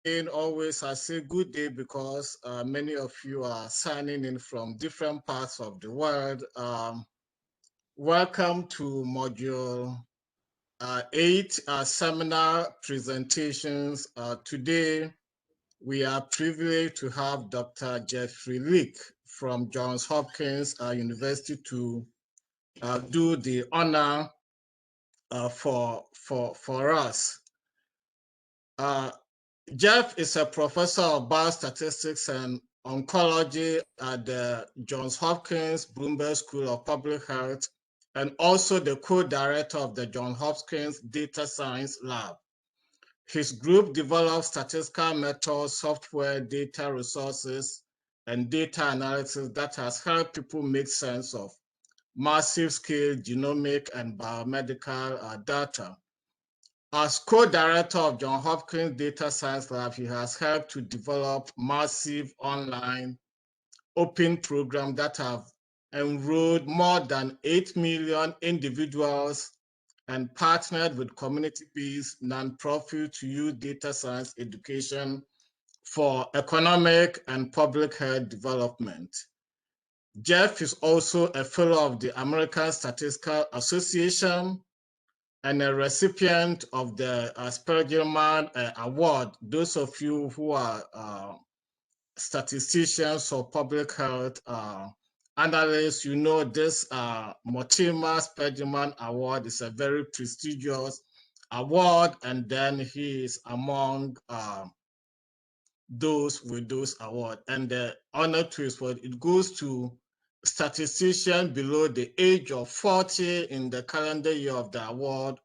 again, always I say good day because many of you are signing in from different parts of the world. Welcome to Module 8, Seminar Presentations. Today, we are privileged to have Dr. Jeffrey Leake from Johns Hopkins University to do the honor for us. Jeff is a professor of biostatistics and oncology at the Johns Hopkins Bloomberg School of Public Health and also the co-director of the Johns Hopkins Data Science Lab. His group develops statistical methods, software, data resources, and data analysis that has helped people make sense of massive scale genomic and biomedical data. As co-director of Johns Hopkins Data Science Lab, he has helped to develop massive online open programs that have enrolled more than 8 million individuals and partnered with community-based nonprofits to use data science education for economic and public health development. Jeff is also a fellow of the American Statistical Association and a recipient of the Spurgeon Award. Those of you who are statisticians or public health analysts, you know this Mortimer Spurgeon Award is a very prestigious award, and then he is among those with those awards. And the honor to his word, it goes to statistician below the age of 40 in the calendar year of the award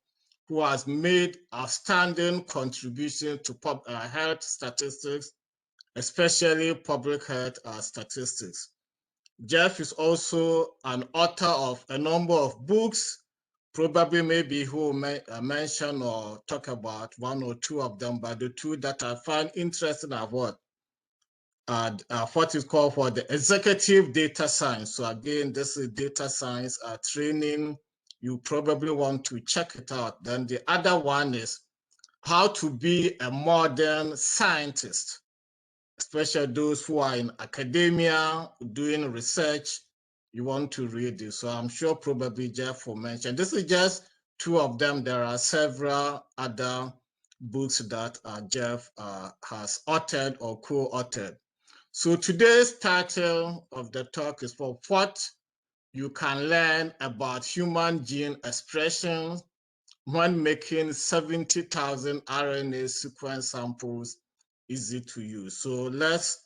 who has made outstanding contribution to health statistics, especially public health statistics. Jeff is also an author of a number of books, probably maybe who will mention or talk about one or two of them, but the two that I find interesting are what is called for the executive data science. So again, this is data science training. You probably want to check it out. Then the other one is how to be a modern scientist, especially those who are in academia doing research. You want to read this. So I'm sure probably Jeff will mention. This is just two of them. There are several other books that Jeff has authored or co-authored. So today's title of the talk is for what you can learn about human gene expression when making 70,000 RNA sequence samples easy to use. So let's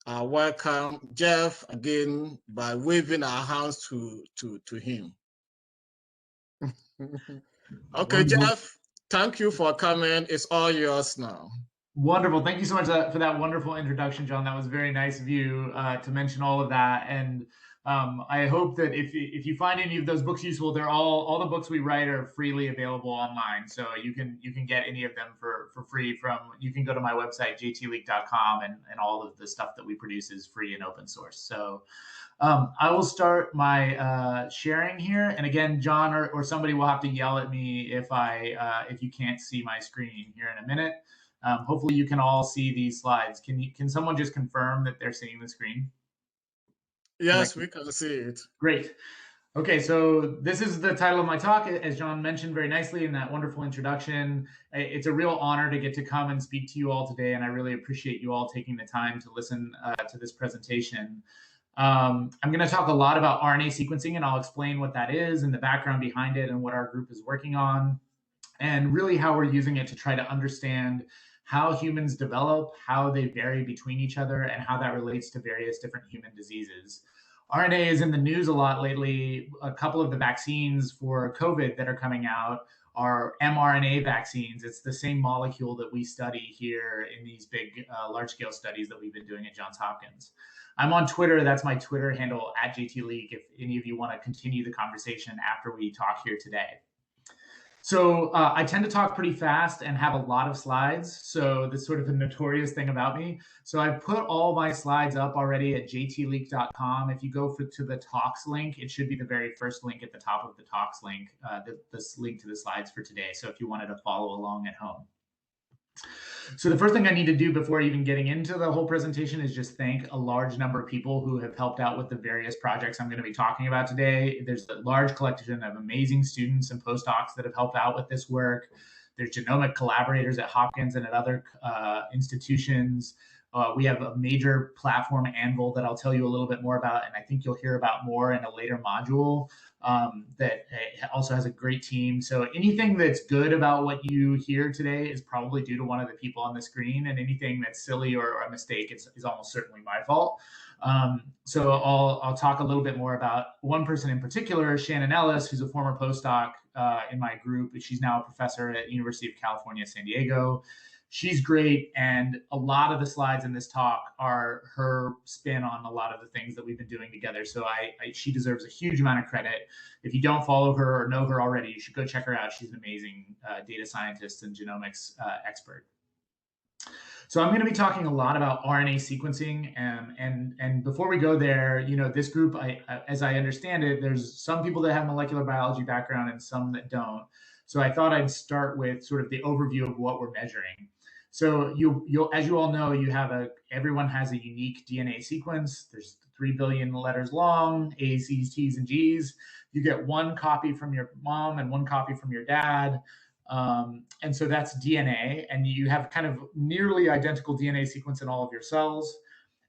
welcome Jeff again by waving our hands to him. Okay, Jeff, thank you for coming. It's all yours now. Wonderful. Thank you so much for that wonderful introduction, John. That was very nice of you to mention all of that. And I hope that if you find any of those books useful, they're all the books we write are freely available online. So you can get any of them for free you can go to my website, jtleak.com, and all of the stuff that we produce is free and open source. So I will start my sharing here. And again, John or somebody will have to yell at me if you can't see my screen here in a minute. Hopefully you can all see these slides. Can someone just confirm that they're seeing the screen? Yes, we can see it. Great. Okay, so this is the title of my talk, as John mentioned very nicely in that wonderful introduction. It's a real honor to get to come and speak to you all today, and I really appreciate you all taking the time to listen to this presentation. I'm going to talk a lot about RNA sequencing, and I'll explain what that is and the background behind it and what our group is working on, and really how we're using it to try to understand how humans develop, how they vary between each other, and how that relates to various different human diseases. RNA is in the news a lot lately. A couple of the vaccines for COVID that are coming out are mRNA vaccines. It's the same molecule that we study here in these big, large-scale studies that we've been doing at Johns Hopkins. I'm on Twitter. That's my Twitter handle, @JTLeak, if any of you want to continue the conversation after we talk here today. So I tend to talk pretty fast and have a lot of slides. So that's sort of a notorious thing about me. So I've put all my slides up already at jtleak.com. If you go to the talks link, it should be the very first link at the top of the talks link, this link to the slides for today. So if you wanted to follow along at home. So the first thing I need to do before even getting into the whole presentation is just thank a large number of people who have helped out with the various projects I'm going to be talking about today. There's a large collection of amazing students and postdocs that have helped out with this work. There's genomic collaborators at Hopkins and at other institutions. We have a major platform, Anvil, that I'll tell you a little bit more about, and I think you'll hear about more in a later module. That also has a great team. So anything that's good about what you hear today is probably due to one of the people on the screen, and anything that's silly or a mistake is almost certainly my fault. So I'll talk a little bit more about one person in particular, Shannon Ellis, who's a former postdoc in my group. She's now a professor at University of California, San Diego. She's great, and a lot of the slides in this talk are her spin on a lot of the things that we've been doing together. So she deserves a huge amount of credit. If you don't follow her or know her already, you should go check her out. She's an amazing data scientist and genomics expert. So I'm going to be talking a lot about RNA sequencing, and before we go there, this group, as I understand it, there's some people that have molecular biology background and some that don't. So I thought I'd start with sort of the overview of what we're measuring. So as you all know, everyone has a unique DNA sequence. There's 3 billion letters long, A's, C's, T's, and G's. You get one copy from your mom and one copy from your dad. And so that's DNA, and you have kind of nearly identical DNA sequence in all of your cells.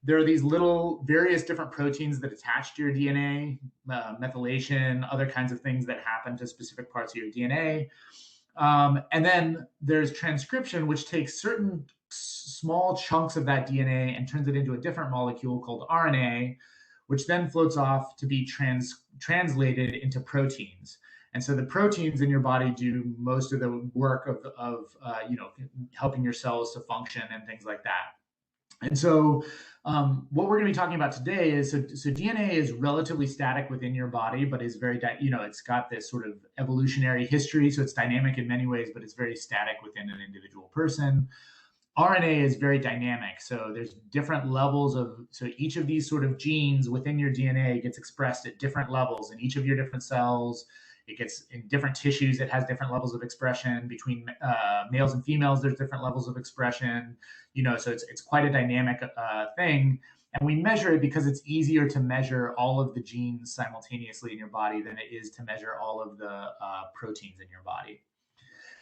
There are these little various different proteins that attach to your DNA, methylation, other kinds of things that happen to specific parts of your DNA. And then there's transcription, which takes certain small chunks of that DNA and turns it into a different molecule called RNA, which then floats off to be translated into proteins. And so the proteins in your body do most of the work of helping your cells to function and things like that. And so what we're going to be talking about today is, so DNA is relatively static within your body, but is very, it's got this sort of evolutionary history. So it's dynamic in many ways, but it's very static within an individual person. RNA is very dynamic. So there's different levels so each of these sort of genes within your DNA gets expressed at different levels in each of your different cells. It gets in different tissues. It has different levels of expression between males and females. There's different levels of expression, so it's quite a dynamic thing. And we measure it because it's easier to measure all of the genes simultaneously in your body than it is to measure all of the proteins in your body.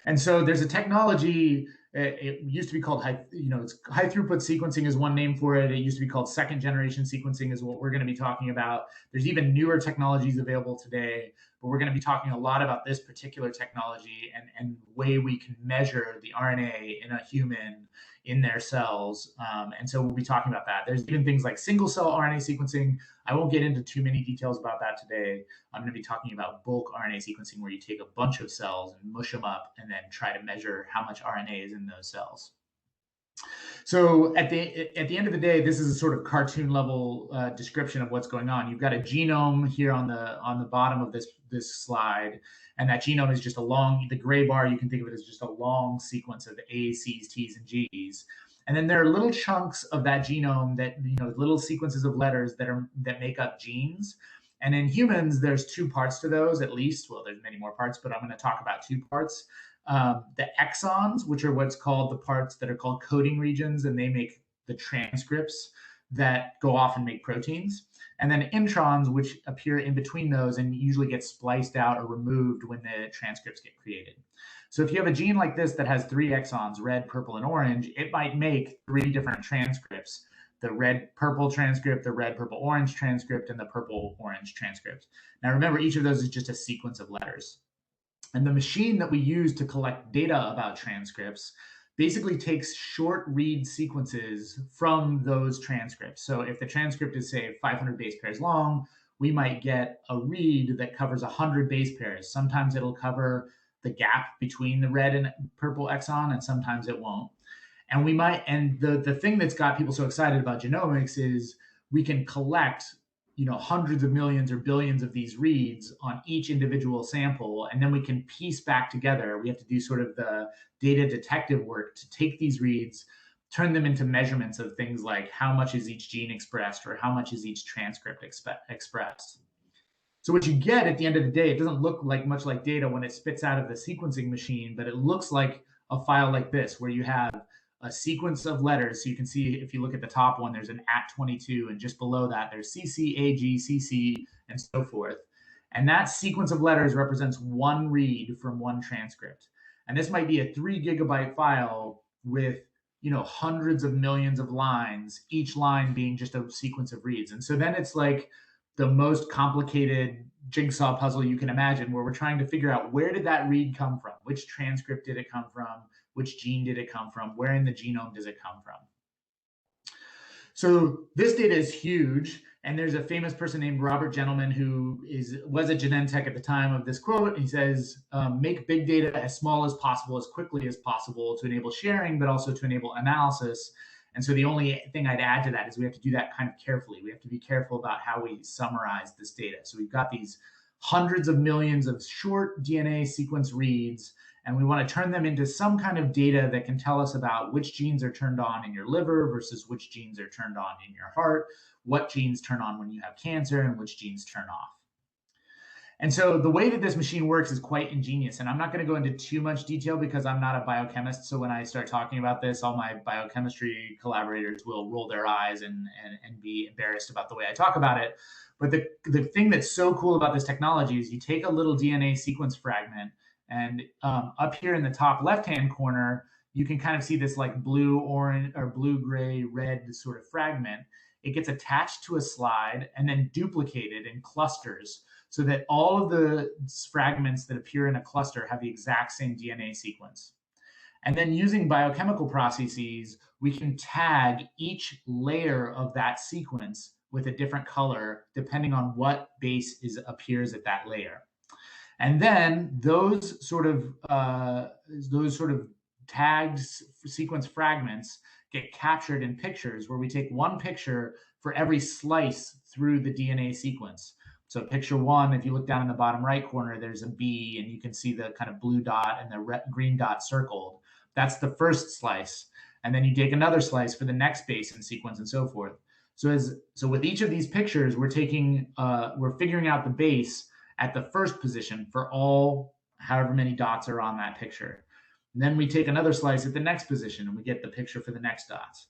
And so there's a technology, it used to be called high throughput sequencing is one name for it. It used to be called second generation sequencing is what we're going to be talking about. There's even newer technologies available today, but we're going to be talking a lot about this particular technology and the way we can measure the RNA in a human in their cells. And so we'll be talking about that. There's even things like single cell RNA sequencing. I won't get into too many details about that today. I'm going to be talking about bulk RNA sequencing, where you take a bunch of cells and mush them up and then try to measure how much RNA is in those cells. So at the end of the day, this is a sort of cartoon level description of what's going on. You've got a genome here on the bottom of this slide, and that genome is just the gray bar, you can think of it as just a long sequence of A's, C's, T's, and G's. And then there are little chunks of that genome that, little sequences of letters that make up genes. And in humans, there's two parts to those, at least. Well, there's many more parts, but I'm going to talk about two parts. The exons, which are what's called the parts that are called coding regions, and they make the transcripts that go off and make proteins. And then introns, which appear in between those and usually get spliced out or removed when the transcripts get created. So if you have a gene like this that has 3 exons, red, purple, and orange, it might make 3 different transcripts: the red-purple transcript, the red-purple-orange transcript, and the purple-orange transcript. Now remember, each of those is just a sequence of letters. And the machine that we use to collect data about transcripts basically takes short read sequences from those transcripts. So if the transcript is, say, 500 base pairs long, we might get a read that covers 100 base pairs. Sometimes it'll cover the gap between the red and purple exon, and sometimes it won't. And the thing that's got people so excited about genomics is we can collect hundreds of millions or billions of these reads on each individual sample, and then we can piece back together. We have to do sort of the data detective work to take these reads, turn them into measurements of things like how much is each gene expressed or how much is each transcript expressed. So what you get at the end of the day, it doesn't look much like data when it spits out of the sequencing machine, but it looks like a file like this, where you have a sequence of letters. So you can see, if you look at the top one, there's an @22, and just below that, there's CC, AG, CC, and so forth. And that sequence of letters represents one read from one transcript. And this might be a 3 GB file with, you know, hundreds of millions of lines, each line being just a sequence of reads. And so then it's like the most complicated jigsaw puzzle you can imagine, where we're trying to figure out, where did that read come from? Which transcript did it come from? Which gene did it come from? Where in the genome does it come from? So this data is huge. And there's a famous person named Robert Gentleman who was a Genentech at the time of this quote. He says, make big data as small as possible, as quickly as possible, to enable sharing, but also to enable analysis. And so the only thing I'd add to that is we have to do that kind of carefully. We have to be careful about how we summarize this data. So we've got these hundreds of millions of short DNA sequence reads, and we want to turn them into some kind of data that can tell us about which genes are turned on in your liver versus which genes are turned on in your heart, what genes turn on when you have cancer, and which genes turn off. And so the way that this machine works is quite ingenious. And I'm not going to go into too much detail because I'm not a biochemist. So when I start talking about this, all my biochemistry collaborators will roll their eyes and be embarrassed about the way I talk about it. But the thing that's so cool about this technology is you take a little DNA sequence fragment, and up here in the top left-hand corner, you can kind of see this like blue, orange, or blue, gray, red sort of fragment. It gets attached to a slide and then duplicated in clusters, so that all of the fragments that appear in a cluster have the exact same DNA sequence. And then using biochemical processes, we can tag each layer of that sequence with a different color, depending on what base appears at that layer. And then those sort of tagged sequence fragments get captured in pictures, where we take one picture for every slice through the DNA sequence. So picture 1, if you look down in the bottom right corner, there's a B, and you can see the kind of blue dot and the green dot circled. That's the first slice. And then you take another slice for the next base in sequence, and so forth. So with each of these pictures, we're figuring out the base at the first position for all however many dots are on that picture. And then we take another slice at the next position, and we get the picture for the next dots.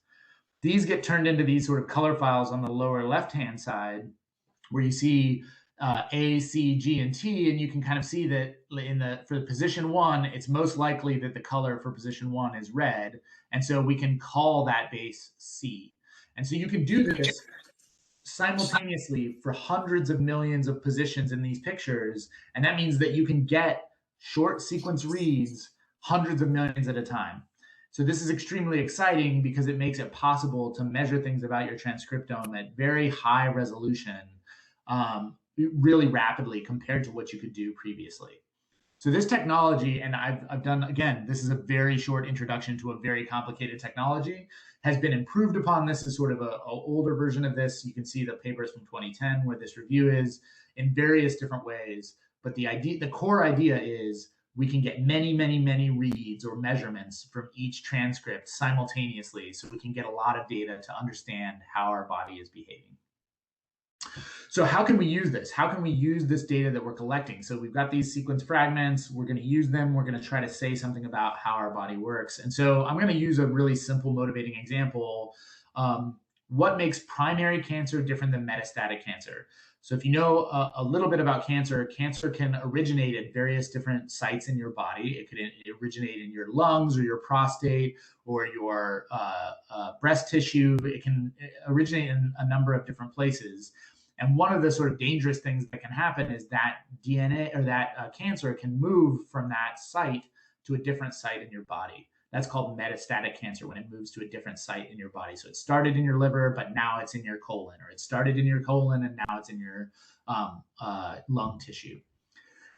These get turned into these sort of color files on the lower left-hand side, where you see A, C, G, and T, and you can kind of see that for position 1, it's most likely that the color for position 1 is red, and so we can call that base C. And so you can do this simultaneously for hundreds of millions of positions in these pictures, and that means that you can get short sequence reads hundreds of millions at a time. So this is extremely exciting because it makes it possible to measure things about your transcriptome at very high resolution, really rapidly compared to what you could do previously. So this technology, and I've done, again, this is a very short introduction to a very complicated technology, has been improved upon. This is sort of an older version of this. You can see the papers from 2010 where this review is, in various different ways. But the core idea is we can get many, many, many reads or measurements from each transcript simultaneously, so we can get a lot of data to understand how our body is behaving. So how can we use this? How can we use this data that we're collecting? So we've got these sequence fragments. We're going to use them. We're going to try to say something about how our body works. And so I'm going to use a really simple motivating example. What makes primary cancer different than metastatic cancer? So if you know a little bit about cancer, cancer can originate at various different sites in your body. It could originate in your lungs or your prostate or your breast tissue. It can originate in a number of different places. And one of the sort of dangerous things that can happen is that DNA or that cancer can move from that site to a different site in your body. That's called metastatic cancer, when it moves to a different site in your body. So it started in your liver, but now it's in your colon, or it started in your colon and now it's in your lung tissue.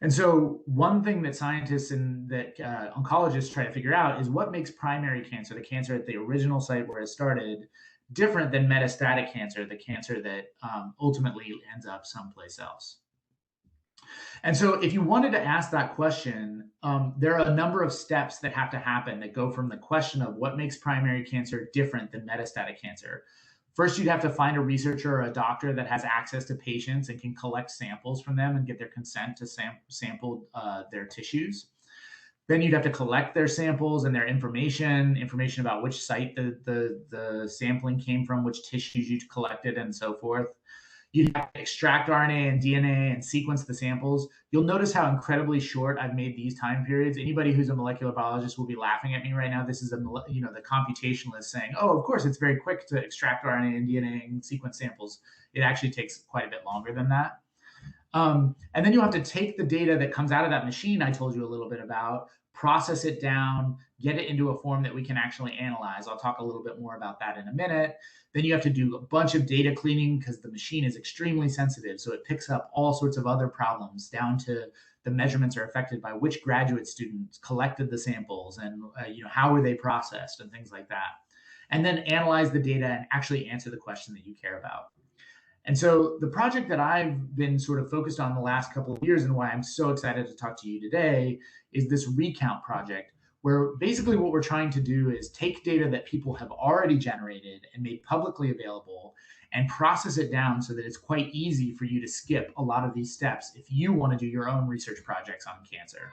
And so one thing that scientists and that oncologists try to figure out is what makes primary cancer, the cancer at the original site where it started, different than metastatic cancer, the cancer that ultimately ends up someplace else. And so if you wanted to ask that question, there are a number of steps that have to happen that go from the question of what makes primary cancer different than metastatic cancer. First, you'd have to find a researcher or a doctor that has access to patients and can collect samples from them and get their consent to sample their tissues. Then you'd have to collect their samples and their information about which site the sampling came from, which tissues you collected, and so forth. You'd have to extract RNA and DNA and sequence the samples. You'll notice how incredibly short I've made these time periods. Anybody who's a molecular biologist will be laughing at me right now. This is the computationalist saying, oh, of course, it's very quick to extract RNA and DNA and sequence samples. It actually takes quite a bit longer than that. And then you have to take the data that comes out of that machine I told you a little bit about, process it down, get it into a form that we can actually analyze. I'll talk a little bit more about that in a minute. Then you have to do a bunch of data cleaning because the machine is extremely sensitive. So it picks up all sorts of other problems down to the measurements are affected by which graduate students collected the samples and how were they processed and things like that. And then analyze the data and actually answer the question that you care about. And so the project that I've been sort of focused on the last couple of years and why I'm so excited to talk to you today is this recount project, where basically what we're trying to do is take data that people have already generated and made publicly available and process it down so that it's quite easy for you to skip a lot of these steps if you want to do your own research projects on cancer.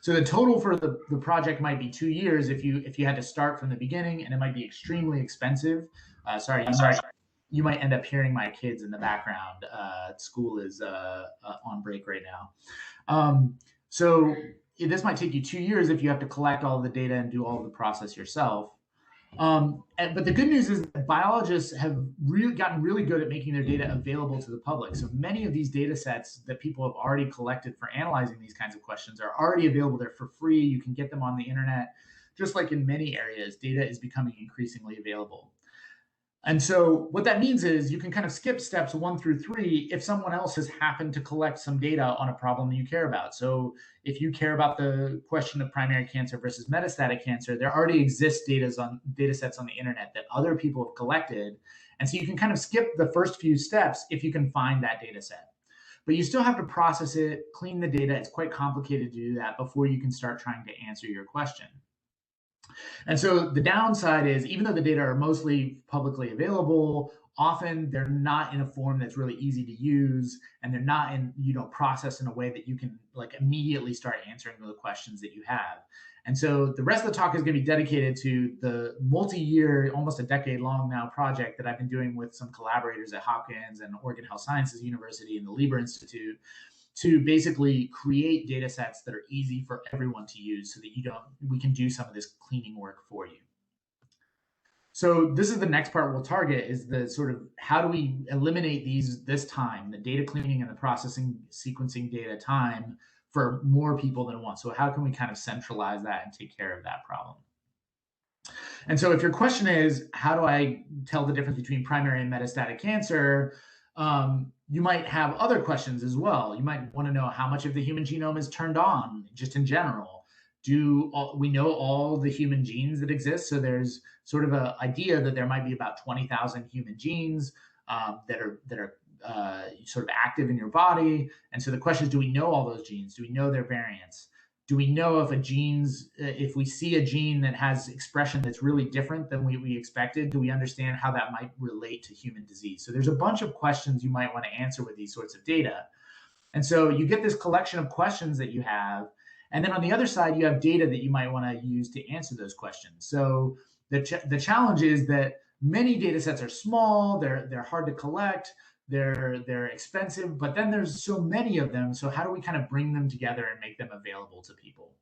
So the total for the project might be 2 years if you had to start from the beginning, and it might be extremely expensive. Sorry. You might end up hearing my kids in the background. School is on break right now. So this might take you 2 years if you have to collect all the data and do all the process yourself. But the good news is that biologists have gotten really good at making their data available to the public. So many of these data sets that people have already collected for analyzing these kinds of questions are already available there for free. You can get them on the internet. Just like in many areas, data is becoming increasingly available. And so what that means is you can kind of skip steps 1 through 3 if someone else has happened to collect some data on a problem you care about. So if you care about the question of primary cancer versus metastatic cancer, there already exists data sets on the internet that other people have collected. And so you can kind of skip the first few steps if you can find that data set. But you still have to process it, clean the data. It's quite complicated to do that before you can start trying to answer your question. And so the downside is, even though the data are mostly publicly available, often they're not in a form that's really easy to use, and they're not processed in a way that you can immediately start answering the questions that you have. And so the rest of the talk is going to be dedicated to the multi-year, almost a decade-long now project that I've been doing with some collaborators at Hopkins and Oregon Health Sciences University and the Lieber Institute, to basically create data sets that are easy for everyone to use so that we can do some of this cleaning work for you. So this is the next part we'll target, is the sort of how do we eliminate this time, the data cleaning and the processing sequencing data time for more people than once. So how can we kind of centralize that and take care of that problem? And so if your question is, how do I tell the difference between primary and metastatic cancer? You might have other questions as well. You might want to know how much of the human genome is turned on, just in general. We know all the human genes that exist? So there's sort of an idea that there might be about 20,000 human genes that are sort of active in your body. And so the question is, do we know all those genes? Do we know their variants? Do we know if we see a gene that has expression that's really different than we expected, do we understand how that might relate to human disease? So there's a bunch of questions you might want to answer with these sorts of data. And so you get this collection of questions that you have. And then on the other side, you have data that you might want to use to answer those questions. So the challenge is that many data sets are small, they're hard to collect, they're expensive, but then there's so many of them. So how do we kind of bring them together and make them available to people?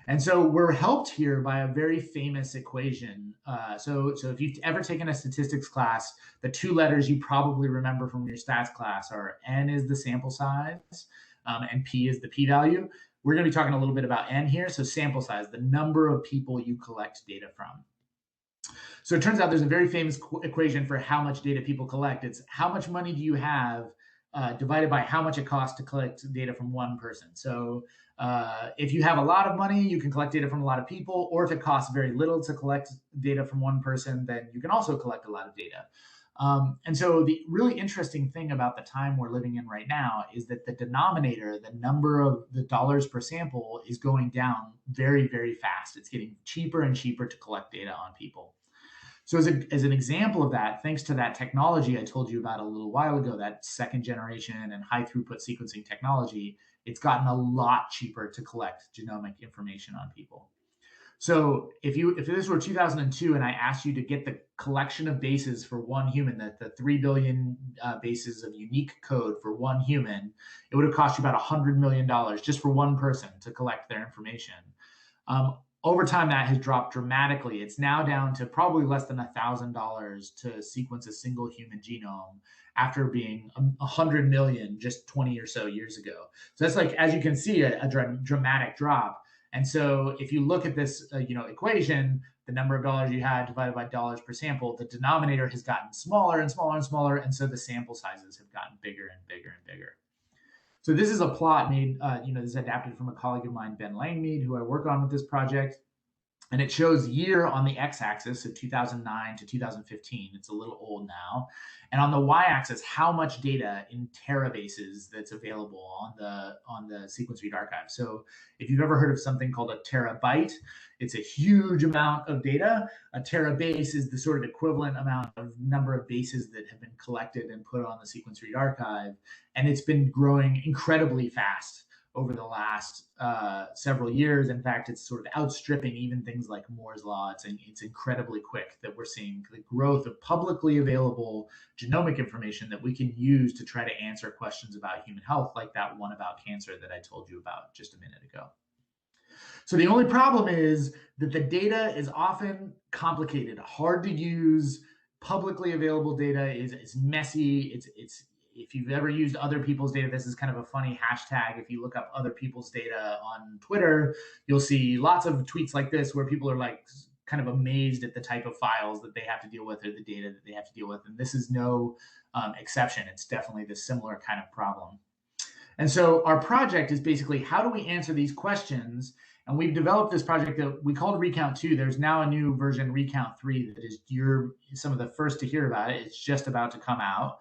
And so we're helped here by a very famous equation. So if you've ever taken a statistics class, the 2 letters you probably remember from your stats class are N is the sample size and P is the p-value. We're going to be talking a little bit about N here. So sample size, the number of people you collect data from. So it turns out there's a very famous equation for how much data people collect. It's how much money do you have divided by how much it costs to collect data from one person. So if you have a lot of money, you can collect data from a lot of people, or if it costs very little to collect data from one person, then you can also collect a lot of data. And so the really interesting thing about the time we're living in right now is that the denominator, the number of the dollars per sample, is going down very, very fast. It's getting cheaper and cheaper to collect data on people. So as an example of that, thanks to that technology I told you about a little while ago, that 2nd generation and high throughput sequencing technology, it's gotten a lot cheaper to collect genomic information on people. So if this were 2002 and I asked you to get the collection of bases for one human, the 3 billion bases of unique code for one human, it would have cost you about $100 million just for one person to collect their information. Over time, that has dropped dramatically. It's now down to probably less than $1,000 to sequence a single human genome after being 100 million just 20 or so years ago. So that's, like, as you can see, a dramatic drop. And so if you look at this equation, the number of dollars you had divided by dollars per sample, the denominator has gotten smaller and smaller and smaller. And so the sample sizes have gotten bigger and bigger and bigger. So this is a plot made, this is adapted from a colleague of mine, Ben Langmead, who I work on with this project. And it shows year on the x-axis, so 2009 to 2015. It's a little old now. And on the y-axis, how much data in terabases that's available on the sequence read archive. So if you've ever heard of something called a terabyte, it's a huge amount of data. A terabase is the sort of equivalent amount of number of bases that have been collected and put on the sequence read archive. And it's been growing incredibly fast over the last several years. In fact, it's sort of outstripping even things like Moore's Law. It's incredibly quick that we're seeing the growth of publicly available genomic information that we can use to try to answer questions about human health, like that one about cancer that I told you about just a minute ago. So the only problem is that the data is often complicated, hard to use. Publicly available data is messy. If you've ever used other people's data, this is kind of a funny hashtag. If you look up other people's data on Twitter, you'll see lots of tweets like this where people are like kind of amazed at the type of files that they have to deal with or the data that they have to deal with. And this is no exception. It's definitely the similar kind of problem. And so our project is basically, how do we answer these questions? And we've developed this project that we called Recount 2. There's now a new version, Recount 3, that is you're some of the first to hear about it. It's just about to come out.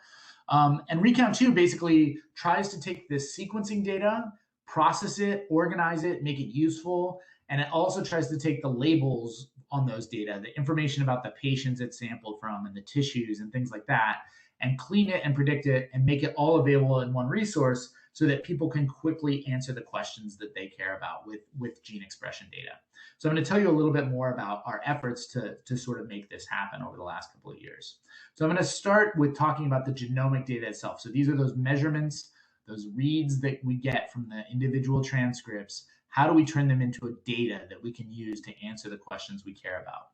And Recount 2 basically tries to take this sequencing data, process it, organize it, make it useful. And it also tries to take the labels on those data, the information about the patients it's sampled from and the tissues and things like that, and clean it and predict it and make it all available in one resource so that people can quickly answer the questions that they care about with gene expression data. So I'm going to tell you a little bit more about our efforts to sort of make this happen over the last couple of years. So I'm going to start with talking about the genomic data itself. So these are those measurements, those reads that we get from the individual transcripts. How do we turn them into a data that we can use to answer the questions we care about?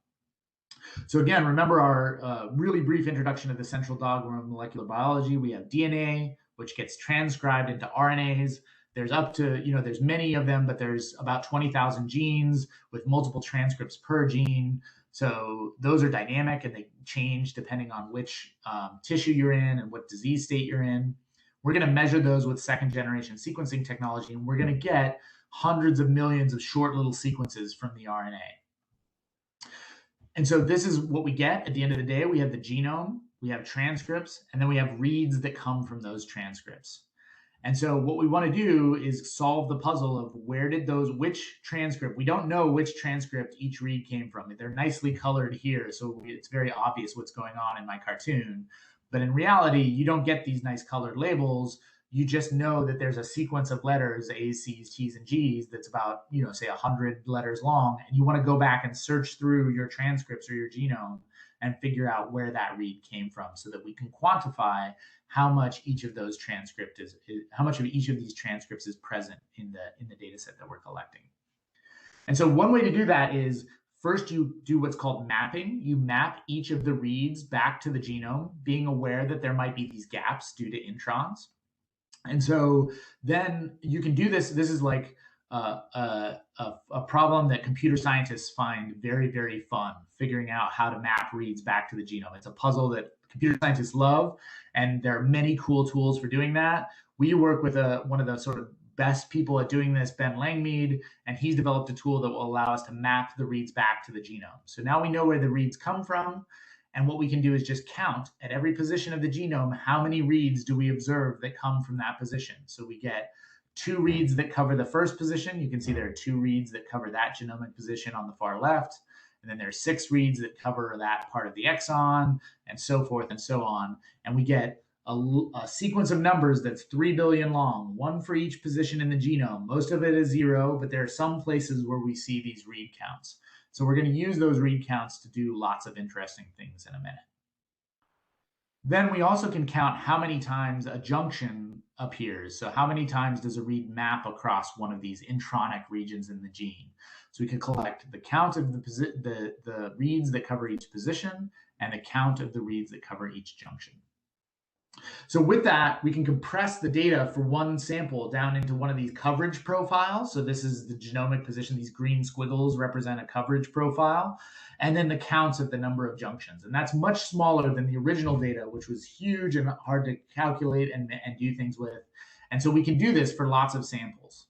So again, remember our really brief introduction of the central dogma of molecular biology. We have DNA, which gets transcribed into RNAs. There's up to, there's many of them, but there's about 20,000 genes with multiple transcripts per gene. So those are dynamic and they change depending on which tissue you're in and what disease state you're in. We're going to measure those with second generation sequencing technology, and we're going to get hundreds of millions of short little sequences from the RNA. And so this is what we get at the end of the day. We have the genome, we have transcripts, and then we have reads that come from those transcripts. And so what we want to do is solve the puzzle of which transcript, we don't know which transcript each read came from. They're nicely colored here, so it's very obvious what's going on in my cartoon. But in reality, you don't get these nice colored labels. You just know that there's a sequence of letters, A's, C's, T's, and G's, that's about, say 100 letters long. And you want to go back and search through your transcripts or your genome and figure out where that read came from so that we can quantify how much each of those transcripts how much of each of these transcripts is present in the data set that we're collecting. And so one way to do that is first you do what's called mapping. You map each of the reads back to the genome, being aware that there might be these gaps due to introns. And so then you can do this. This is like a problem that computer scientists find very, very fun, figuring out how to map reads back to the genome. It's a puzzle that computer scientists love, and there are many cool tools for doing that. We work with one of the sort of best people at doing this, Ben Langmead, and he's developed a tool that will allow us to map the reads back to the genome. So now we know where the reads come from. And what we can do is just count at every position of the genome, how many reads do we observe that come from that position? So we get 2 reads that cover the first position. You can see there are 2 reads that cover that genomic position on the far left. And then there's 6 reads that cover that part of the exon, and so forth and so on. And we get a sequence of numbers that's 3 billion long, one for each position in the genome. Most of it is 0, but there are some places where we see these read counts. So we're going to use those read counts to do lots of interesting things in a minute. Then we also can count how many times a junction appears. So how many times does a read map across one of these intronic regions in the gene? So we can collect the count of the reads that cover each position and the count of the reads that cover each junction. So with that, we can compress the data for one sample down into one of these coverage profiles. So this is the genomic position. These green squiggles represent a coverage profile. And then the counts of the number of junctions. And that's much smaller than the original data, which was huge and hard to calculate and do things with. And so we can do this for lots of samples.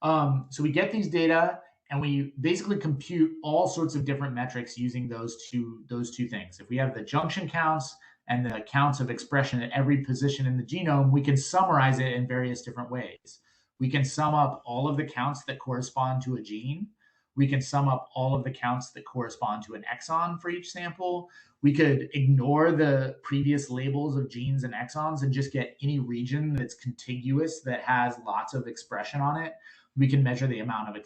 So we get these data and we basically compute all sorts of different metrics using those two things. If we have the junction counts and the counts of expression at every position in the genome, we can summarize it in various different ways. We can sum up all of the counts that correspond to a gene. We can sum up all of the counts that correspond to an exon for each sample. We could ignore the previous labels of genes and exons and just get any region that's contiguous that has lots of expression on it. We can measure the amount of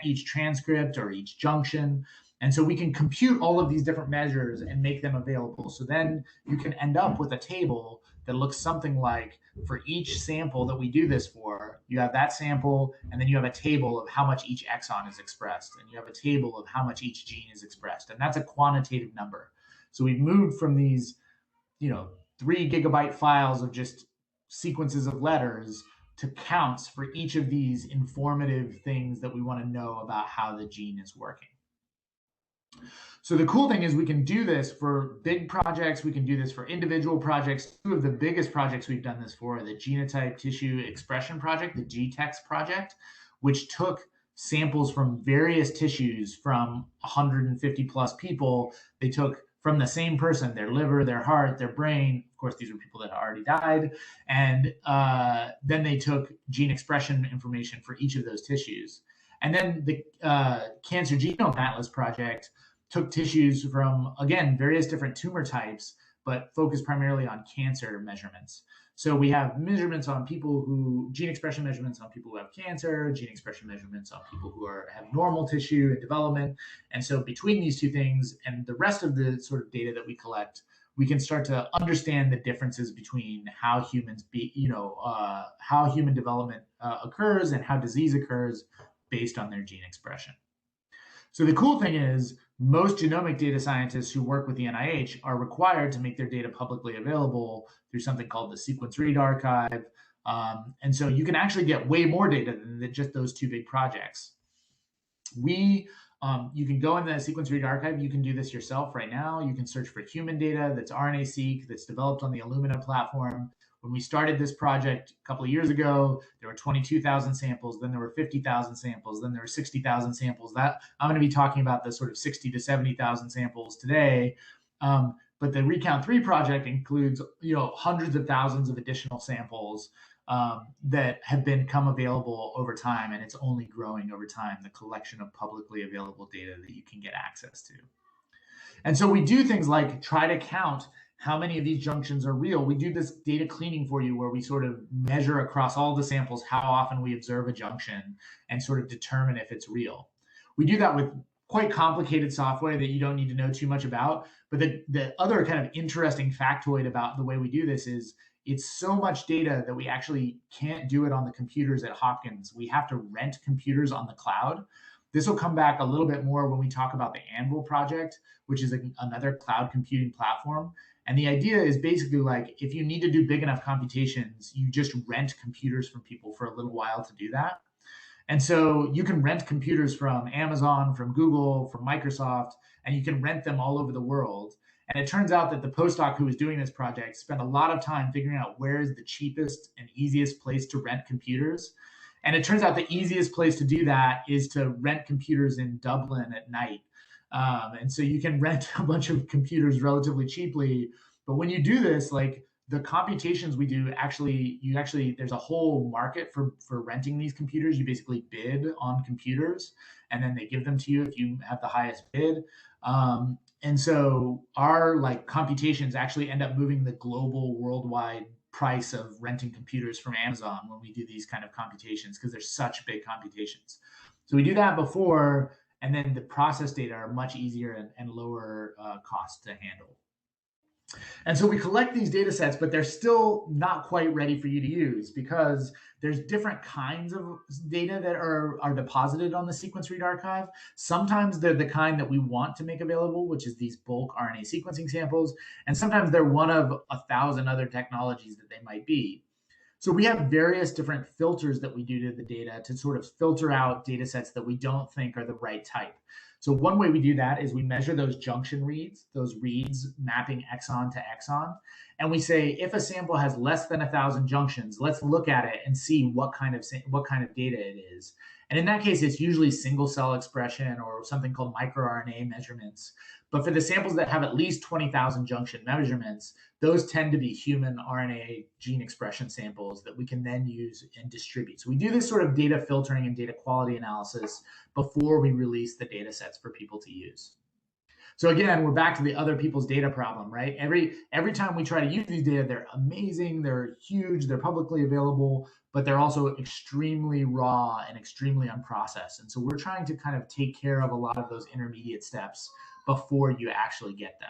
each transcript or each junction. And so we can compute all of these different measures and make them available. So then you can end up with a table that looks something like, for each sample that we do this for, you have that sample, and then you have a table of how much each exon is expressed, and you have a table of how much each gene is expressed. And that's a quantitative number. So we've moved from these, 3 gigabyte files of just sequences of letters to counts for each of these informative things that we want to know about how the gene is working. So the cool thing is we can do this for big projects. We can do this for individual projects. Two of the biggest projects we've done this for are the Genotype Tissue Expression Project, the GTEx project, which took samples from various tissues from 150 plus people. They took from the same person, their liver, their heart, their brain. Of course, these are people that already died. And then they took gene expression information for each of those tissues. And then the Cancer Genome Atlas project took tissues from, again, various different tumor types, but focused primarily on cancer measurements. So we have measurements on gene expression measurements on people who have cancer, gene expression measurements on people who have normal tissue and development. And so between these two things and the rest of the sort of data that we collect, we can start to understand the differences between how how human development occurs and how disease occurs based on their gene expression. So the cool thing is most genomic data scientists who work with the NIH are required to make their data publicly available through something called the Sequence Read Archive. And so you can actually get way more data than just those two big projects. You can go in the Sequence Read Archive. You can do this yourself right now. You can search for human data that's RNA-seq, that's developed on the Illumina platform. When we started this project a couple of years ago, there were 22,000 samples, then there were 50,000 samples, then there were 60,000 samples. That I'm going to be talking about the sort of 60 to 70,000 samples today. But the Recount 3 project includes, hundreds of thousands of additional samples that have become available over time, and it's only growing over time, the collection of publicly available data that you can get access to. And so we do things like try to count how many of these junctions are real. We do this data cleaning for you where we sort of measure across all the samples how often we observe a junction and sort of determine if it's real. We do that with quite complicated software that you don't need to know too much about. But the other kind of interesting factoid about the way we do this is it's so much data that we actually can't do it on the computers at Hopkins. We have to rent computers on the cloud. This will come back a little bit more when we talk about the Anvil Project, which is another cloud computing platform. And the idea is basically like, if you need to do big enough computations, you just rent computers from people for a little while to do that. And so you can rent computers from Amazon, from Google, from Microsoft, and you can rent them all over the world. And it turns out that the postdoc who was doing this project spent a lot of time figuring out where is the cheapest and easiest place to rent computers. And it turns out the easiest place to do that is to rent computers in Dublin at night. And so you can rent a bunch of computers relatively cheaply. But when you do this, like the computations we do there's a whole market for renting these computers. You basically bid on computers, and then they give them to you if you have the highest bid. And so our computations actually end up moving the global worldwide price of renting computers from Amazon when we do these kind of computations, because they're such big computations. So we do that before, and then the process data are much easier and lower cost to handle. And so we collect these data sets, but they're still not quite ready for you to use, because there's different kinds of data that are deposited on the sequence read archive. Sometimes they're the kind that we want to make available, which is these bulk RNA sequencing samples. And sometimes they're one of 1,000 other technologies that they might be. So we have various different filters that we do to the data to sort of filter out data sets that we don't think are the right type. So one way we do that is we measure those junction reads, those reads mapping exon to exon. And we say, if a sample has less than 1,000 junctions, let's look at it and see what kind of data it is. And in that case, it's usually single cell expression or something called microRNA measurements. But for the samples that have at least 20,000 junction measurements, those tend to be human RNA gene expression samples that we can then use and distribute. So we do this sort of data filtering and data quality analysis before we release the data sets for people to use. So again, we're back to the other people's data problem, right? Every time we try to use these data, they're amazing, they're huge, they're publicly available, but they're also extremely raw and extremely unprocessed. And so we're trying to kind of take care of a lot of those intermediate steps before you actually get them.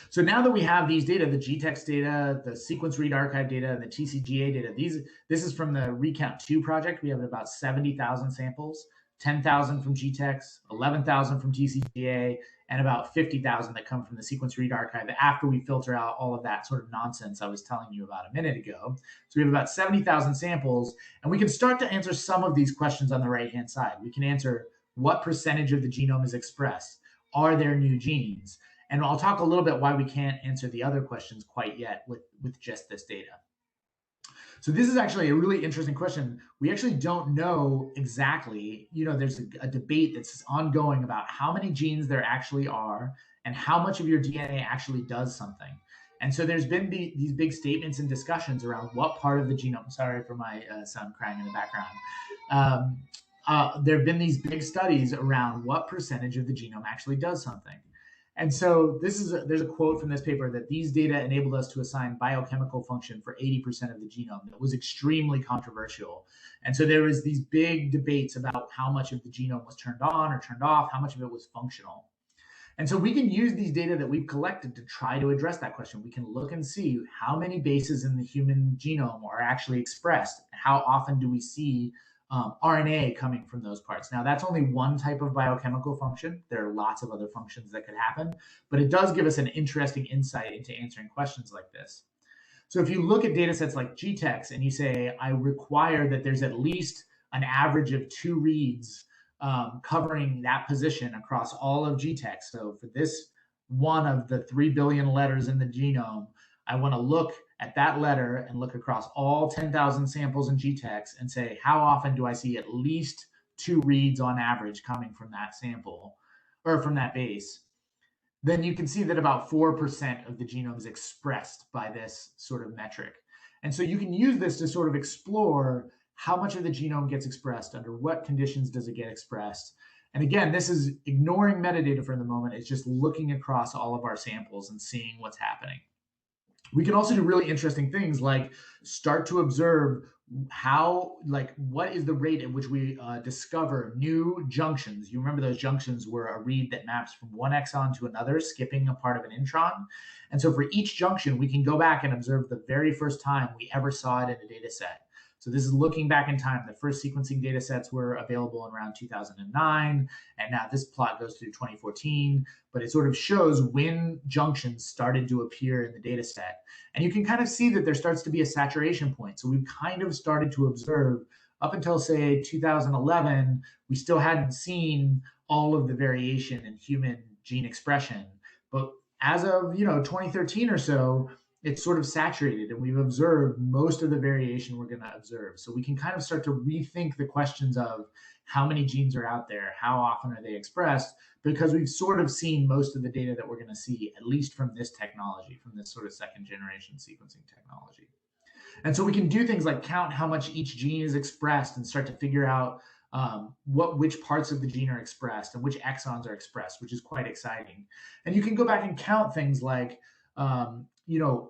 So now that we have these data, the GTEx data, the sequence read archive data, and the TCGA data, this is from the Recount 2 project. We have about 70,000 samples, 10,000 from GTEx, 11,000 from TCGA, and about 50,000 that come from the sequence read archive after we filter out all of that sort of nonsense I was telling you about a minute ago. So we have about 70,000 samples, and we can start to answer some of these questions on the right-hand side. We can answer what percentage of the genome is expressed? Are there new genes? And I'll talk a little bit why we can't answer the other questions quite yet with just this data. So this is actually a really interesting question. We actually don't know exactly, there's a debate that's ongoing about how many genes there actually are and how much of your DNA actually does something. And so there's been these big statements and discussions around what part of the genome, sorry for my son crying in the background. There have been these big studies around what percentage of the genome actually does something. And so there's a quote from this paper that these data enabled us to assign biochemical function for 80% of the genome. That was extremely controversial. And so there was these big debates about how much of the genome was turned on or turned off, how much of it was functional. And so we can use these data that we've collected to try to address that question. We can look and see how many bases in the human genome are actually expressed. How often do we see RNA coming from those parts? Now, that's only one type of biochemical function. There are lots of other functions that could happen, but it does give us an interesting insight into answering questions like this. So if you look at data sets like GTEx and you say, I require that there's at least an average of 2 reads covering that position across all of GTEx. So for this one of the 3 billion letters in the genome, I want to look at that letter and look across all 10,000 samples in GTEx and say, how often do I see at least 2 reads on average coming from that sample or from that base? Then you can see that about 4% of the genome is expressed by this sort of metric. And so you can use this to sort of explore how much of the genome gets expressed, under what conditions does it get expressed. And again, this is ignoring metadata for the moment. It's just looking across all of our samples and seeing what's happening. We can also do really interesting things like start to observe what is the rate at which we discover new junctions. You remember those junctions were a read that maps from one exon to another, skipping a part of an intron. And so for each junction, we can go back and observe the very first time we ever saw it in a data set. So this is looking back in time. The first sequencing data sets were available in around 2009, and now this plot goes through 2014, but it sort of shows when junctions started to appear in the data set. And you can kind of see that there starts to be a saturation point. So we've kind of started to observe up until, say, 2011, we still hadn't seen all of the variation in human gene expression. But as of 2013 or so, it's sort of saturated, and we've observed most of the variation we're going to observe. So we can kind of start to rethink the questions of how many genes are out there, how often are they expressed, because we've sort of seen most of the data that we're going to see, at least from this technology, from this sort of second generation sequencing technology. And so we can do things like count how much each gene is expressed and start to figure out which parts of the gene are expressed and which exons are expressed, which is quite exciting. And you can go back and count things like,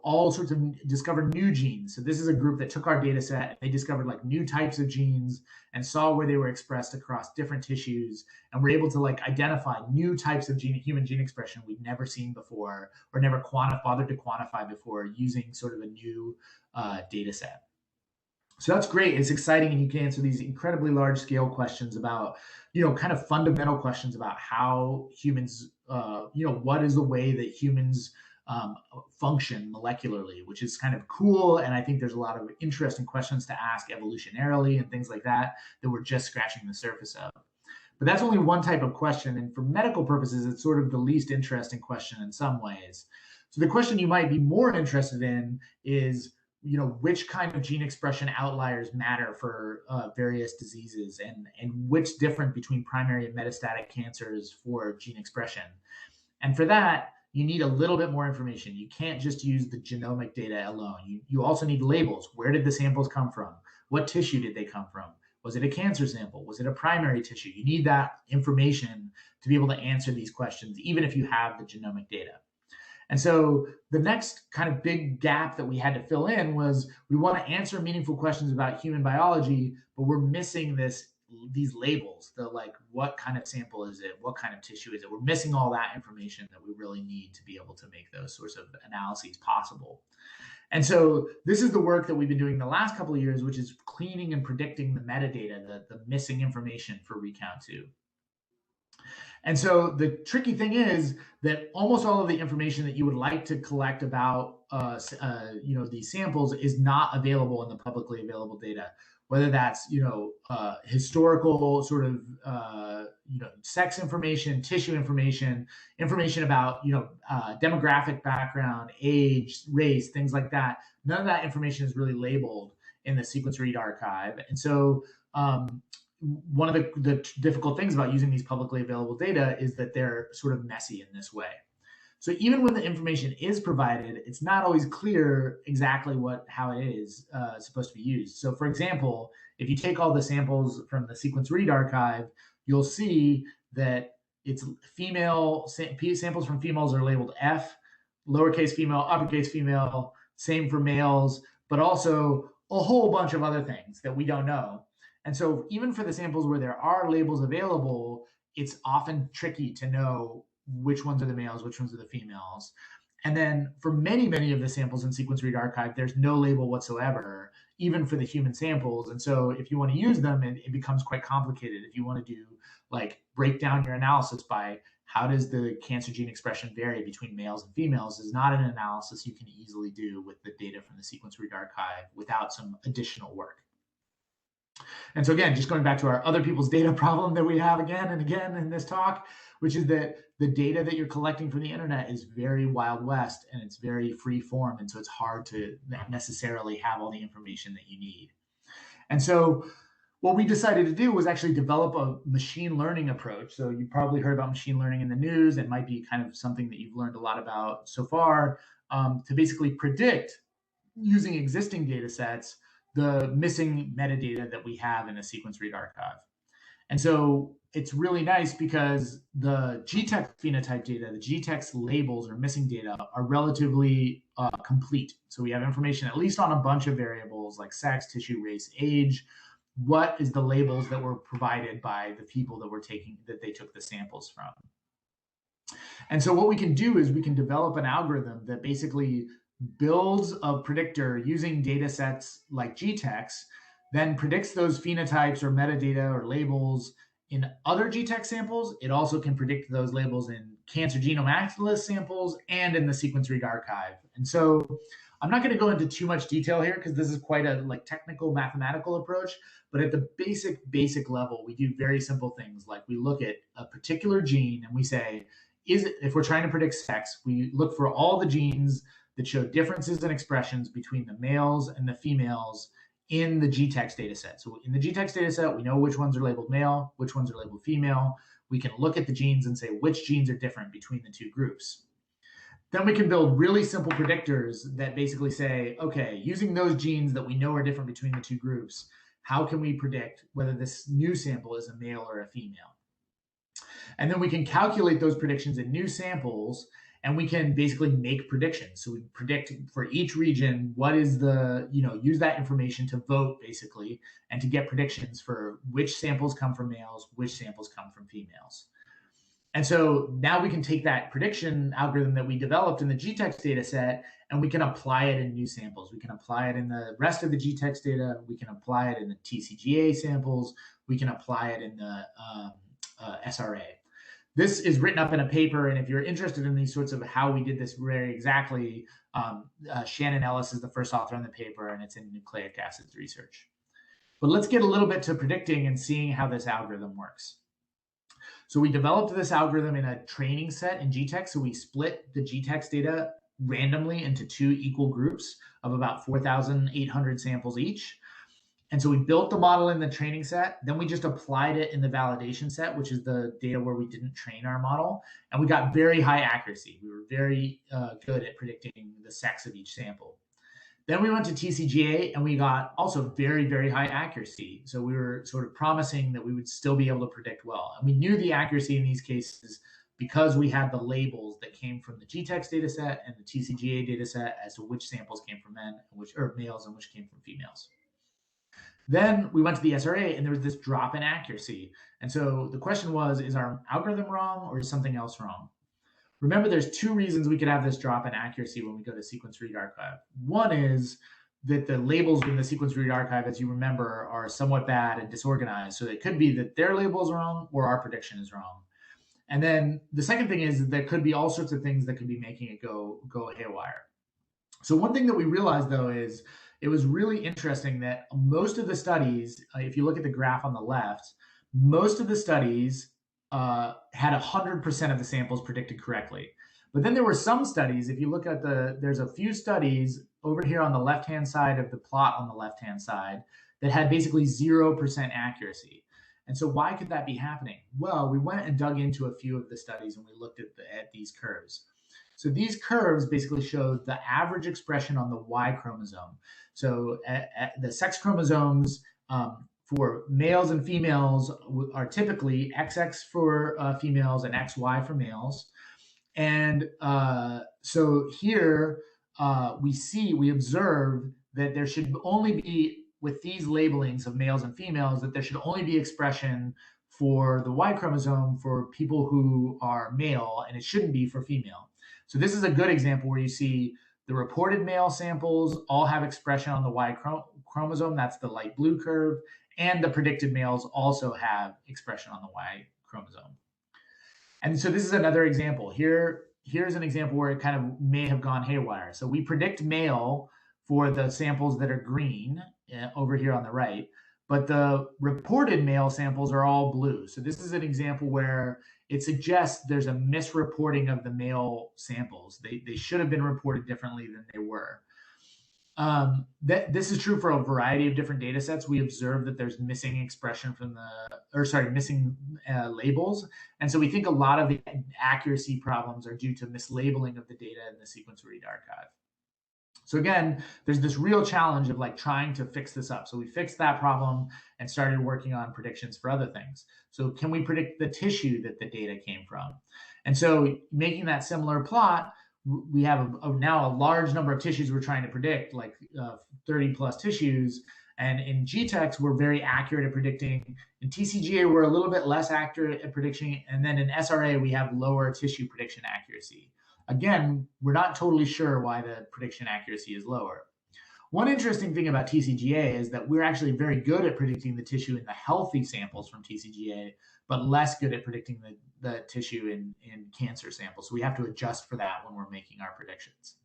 all sorts of discover new genes. So this is a group that took our data set and they discovered like new types of genes and saw where they were expressed across different tissues, and were able to like identify new types of human gene expression we'd never seen before or never bothered to quantify before using sort of a new data set. So that's great. It's exciting, and you can answer these incredibly large scale questions about, kind of fundamental questions about how humans, what is the way that humans function molecularly, which is kind of cool. And I think there's a lot of interesting questions to ask evolutionarily and things like that we're just scratching the surface of. But that's only one type of question. And for medical purposes, it's sort of the least interesting question in some ways. So the question you might be more interested in is, which kind of gene expression outliers matter for various diseases, and what's different between primary and metastatic cancers for gene expression. And for that, you need a little bit more information. You can't just use the genomic data alone. You also need labels. Where did the samples come from? What tissue did they come from? Was it a cancer sample? Was it a primary tissue? You need that information to be able to answer these questions, even if you have the genomic data. And so the next kind of big gap that we had to fill in was, we want to answer meaningful questions about human biology, but we're missing these labels, what kind of sample is it? What kind of tissue is it? We're missing all that information that we really need to be able to make those sorts of analyses possible. And so this is the work that we've been doing the last couple of years, which is cleaning and predicting the metadata, the missing information for ReCount2. And so the tricky thing is that almost all of the information that you would like to collect about these samples is not available in the publicly available data, whether that's historical sort of sex information, tissue information about demographic background, age, race, things like that. None of that information is really labeled in the sequence read archive. And so one of the difficult things about using these publicly available data is that they're sort of messy in this way. So even when the information is provided, it's not always clear exactly how it is supposed to be used. So for example, if you take all the samples from the sequence read archive, you'll see that it's samples from females are labeled F, lowercase female, uppercase female, same for males, but also a whole bunch of other things that we don't know. And so even for the samples where there are labels available, it's often tricky to know which ones are the males, which ones are the females. And then for many, many of the samples in sequence read archive, there's no label whatsoever, even for the human samples. And so if you want to use them, it becomes quite complicated. If you want to do break down your analysis by how does the cancer gene expression vary between males and females, is not an analysis you can easily do with the data from the sequence read archive without some additional work. And so again, just going back to our other people's data problem that we have again and again in this talk, which is that the data that you're collecting from the internet is very Wild West, and it's very free form. And so it's hard to necessarily have all the information that you need. And so what we decided to do was actually develop a machine learning approach. So you've probably heard about machine learning in the news. It might be kind of something that you've learned a lot about so far, to basically predict, using existing data sets, the missing metadata that we have in a sequence read archive. And so it's really nice because the GTEx phenotype data, the GTEx labels or missing data, are relatively complete. So we have information at least on a bunch of variables like sex, tissue, race, age. What is the labels that were provided by the people that they took the samples from? And so what we can do is we can develop an algorithm that basically builds a predictor using data sets like GTEx, then predicts those phenotypes or metadata or labels in other GTEx samples. It also can predict those labels in cancer genome atlas samples and in the sequence read archive. And so I'm not going to go into too much detail here because this is quite a technical mathematical approach, but at the basic level, we do very simple things. Like we look at a particular gene and we say, if we're trying to predict sex, we look for all the genes that showed differences in expressions between the males and the females in the GTEx data set. So in the GTEx data set, we know which ones are labeled male, which ones are labeled female. We can look at the genes and say which genes are different between the two groups. Then we can build really simple predictors that basically say, okay, using those genes that we know are different between the two groups, how can we predict whether this new sample is a male or a female? And then we can calculate those predictions in new samples, and we can basically make predictions. So we predict for each region what is the, use that information to vote basically, and to get predictions for which samples come from males, which samples come from females. And so now we can take that prediction algorithm that we developed in the GTEx data set, and we can apply it in new samples. We can apply it in the rest of the GTEx data. We can apply it in the TCGA samples. We can apply it in the SRA. This is written up in a paper, and if you're interested in these sorts of how we did this very exactly, Shannon Ellis is the first author on the paper, and it's in nucleic acids research. But let's get a little bit to predicting and seeing how this algorithm works. So we developed this algorithm in a training set in GTEx. So we split the GTEx data randomly into two equal groups of about 4,800 samples each. And so we built the model in the training set. Then we just applied it in the validation set, which is the data where we didn't train our model. And we got very high accuracy. We were very good at predicting the sex of each sample. Then we went to TCGA, and we got also very, very high accuracy. So we were sort of promising that we would still be able to predict well. And we knew the accuracy in these cases because we had the labels that came from the GTEx data set and the TCGA data set as to which samples came from men, or males, and which came from females. Then we went to the SRA, and there was this drop in accuracy. And so the question was, is our algorithm wrong, or is something else wrong? Remember, there's two reasons we could have this drop in accuracy when we go to Sequence Read Archive. One is that the labels in the Sequence Read Archive, as you remember, are somewhat bad and disorganized. So it could be that their label is wrong or our prediction is wrong. And then the second thing is that there could be all sorts of things that could be making it go haywire. So one thing that we realized, though, is it was really interesting that most of the studies, if you look at the graph on the left, most of the studies had 100% of the samples predicted correctly. But then there were some studies, if you look at there's a few studies over here on the left-hand side of the plot on the left-hand side that had basically 0% accuracy. And so why could that be happening? Well, we went and dug into a few of the studies, and we looked at these curves. So these curves basically showed the average expression on the Y chromosome. So the sex chromosomes for males and females are typically XX for females and XY for males. And so here we observe that there should only be, with these labelings of males and females, that there should only be expression for the Y chromosome for people who are male, and it shouldn't be for female. So this is a good example where you see the reported male samples all have expression on the Y chromosome. That's the light blue curve. And the predicted males also have expression on the Y chromosome. And so this is another example. Here's an example where it kind of may have gone haywire. So we predict male for the samples that are green over here on the right, but the reported male samples are all blue. So this is an example where it suggests there's a misreporting of the male samples. They should have been reported differently than they were. This is true for a variety of different data sets. We observe that there's missing expression from missing labels. And so we think a lot of the accuracy problems are due to mislabeling of the data in the Sequence Read Archive. So again, there's this real challenge of trying to fix this up. So we fixed that problem and started working on predictions for other things. So can we predict the tissue that the data came from? And so making that similar plot, we have now a large number of tissues we're trying to predict, 30 plus tissues. And in GTEx, we're very accurate at predicting. In TCGA, we're a little bit less accurate at predicting. And then in SRA, we have lower tissue prediction accuracy. Again, we're not totally sure why the prediction accuracy is lower. One interesting thing about TCGA is that we're actually very good at predicting the tissue in the healthy samples from TCGA, but less good at predicting the tissue in cancer samples. So we have to adjust for that when we're making our predictions.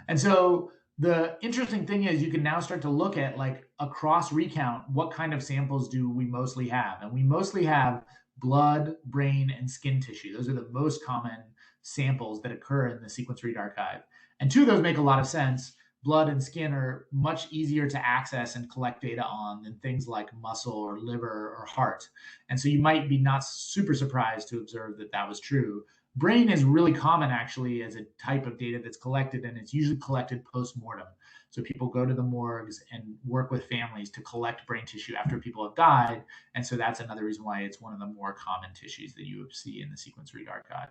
And so the interesting thing is you can now start to look at across recount, what kind of samples do we mostly have? And we mostly have blood, brain, and skin tissue. Those are the most common samples that occur in the sequence read archive. And two of those make a lot of sense. Blood and skin are much easier to access and collect data on than things like muscle or liver or heart. And so you might be not super surprised to observe that that was true. Brain is really common actually as a type of data that's collected, and it's usually collected post-mortem. So people go to the morgues and work with families to collect brain tissue after people have died. And so that's another reason why it's one of the more common tissues that you see in the sequence read archive.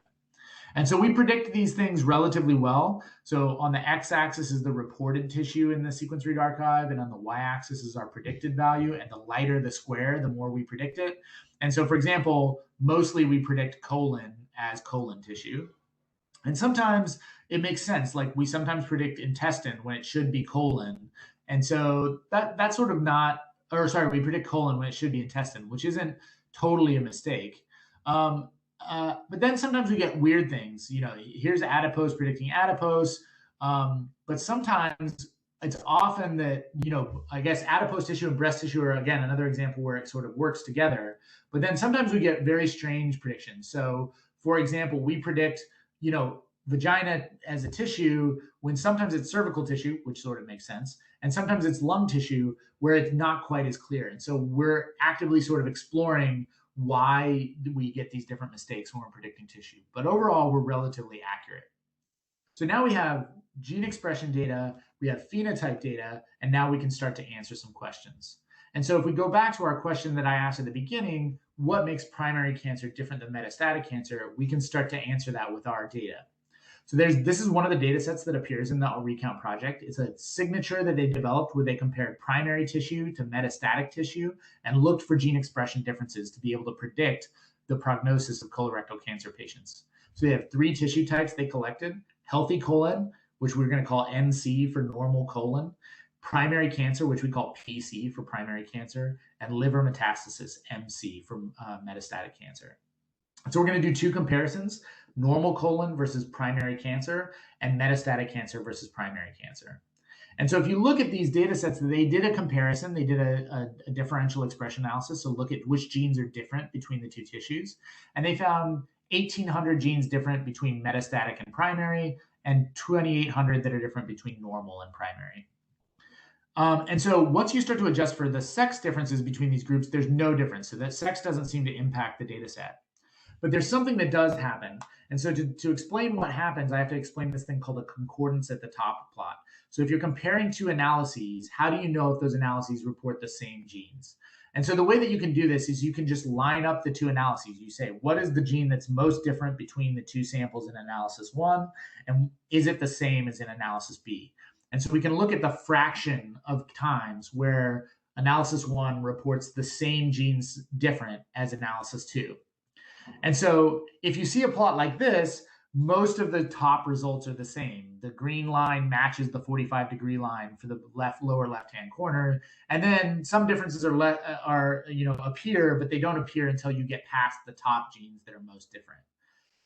And so we predict these things relatively well. So on the x-axis is the reported tissue in the sequence read archive, and on the y-axis is our predicted value, and the lighter the square, the more we predict it. And so, for example, mostly we predict colon as colon tissue. And sometimes it makes sense, like we sometimes predict intestine when it should be colon. And so that's sort of not, or sorry, we predict colon when it should be intestine, which isn't totally a mistake. But then sometimes we get weird things. You know, here's adipose predicting adipose. But sometimes it's often that, you know, I guess adipose tissue and breast tissue are, again, another example where it sort of works together. But then sometimes we get very strange predictions. So, for example, we predict, you know, vagina as a tissue when sometimes it's cervical tissue, which sort of makes sense, and sometimes it's lung tissue where it's not quite as clear. And so we're actively sort of exploring why we get these different mistakes when we're predicting tissue. But overall, we're relatively accurate. So now we have gene expression data, we have phenotype data, and now we can start to answer some questions. And so if we go back to our question that I asked at the beginning, what makes primary cancer different than metastatic cancer, we can start to answer that with our data. So this is one of the data sets that appears in the Recount project. It's a signature that they developed where they compared primary tissue to metastatic tissue and looked for gene expression differences to be able to predict the prognosis of colorectal cancer patients. So they have 3 tissue types they collected: healthy colon, which we're going to call NC for normal colon, primary cancer, which we call PC for primary cancer, and liver metastasis, MC, for metastatic cancer. So we're going to do 2 comparisons: normal colon versus primary cancer, and metastatic cancer versus primary cancer. And so if you look at these data sets, they did a comparison. They did a differential expression analysis, so look at which genes are different between the 2 tissues. And they found 1,800 genes different between metastatic and primary, and 2,800 that are different between normal and primary. And so once you start to adjust for the sex differences between these groups, there's no difference. So that sex doesn't seem to impact the data set. But there's something that does happen. And so to explain what happens, I have to explain this thing called a concordance at the top plot. So if you're comparing 2 analyses, how do you know if those analyses report the same genes? And so the way that you can do this is you can just line up the 2 analyses. You say, what is the gene that's most different between the 2 samples in analysis 1? And is it the same as in analysis B? And so we can look at the fraction of times where analysis 1 reports the same genes different as analysis 2. And so if you see a plot like this, most of the top results are the same. The green line matches the 45-degree line for the lower left-hand corner. And then some differences appear, but they don't appear until you get past the top genes that are most different.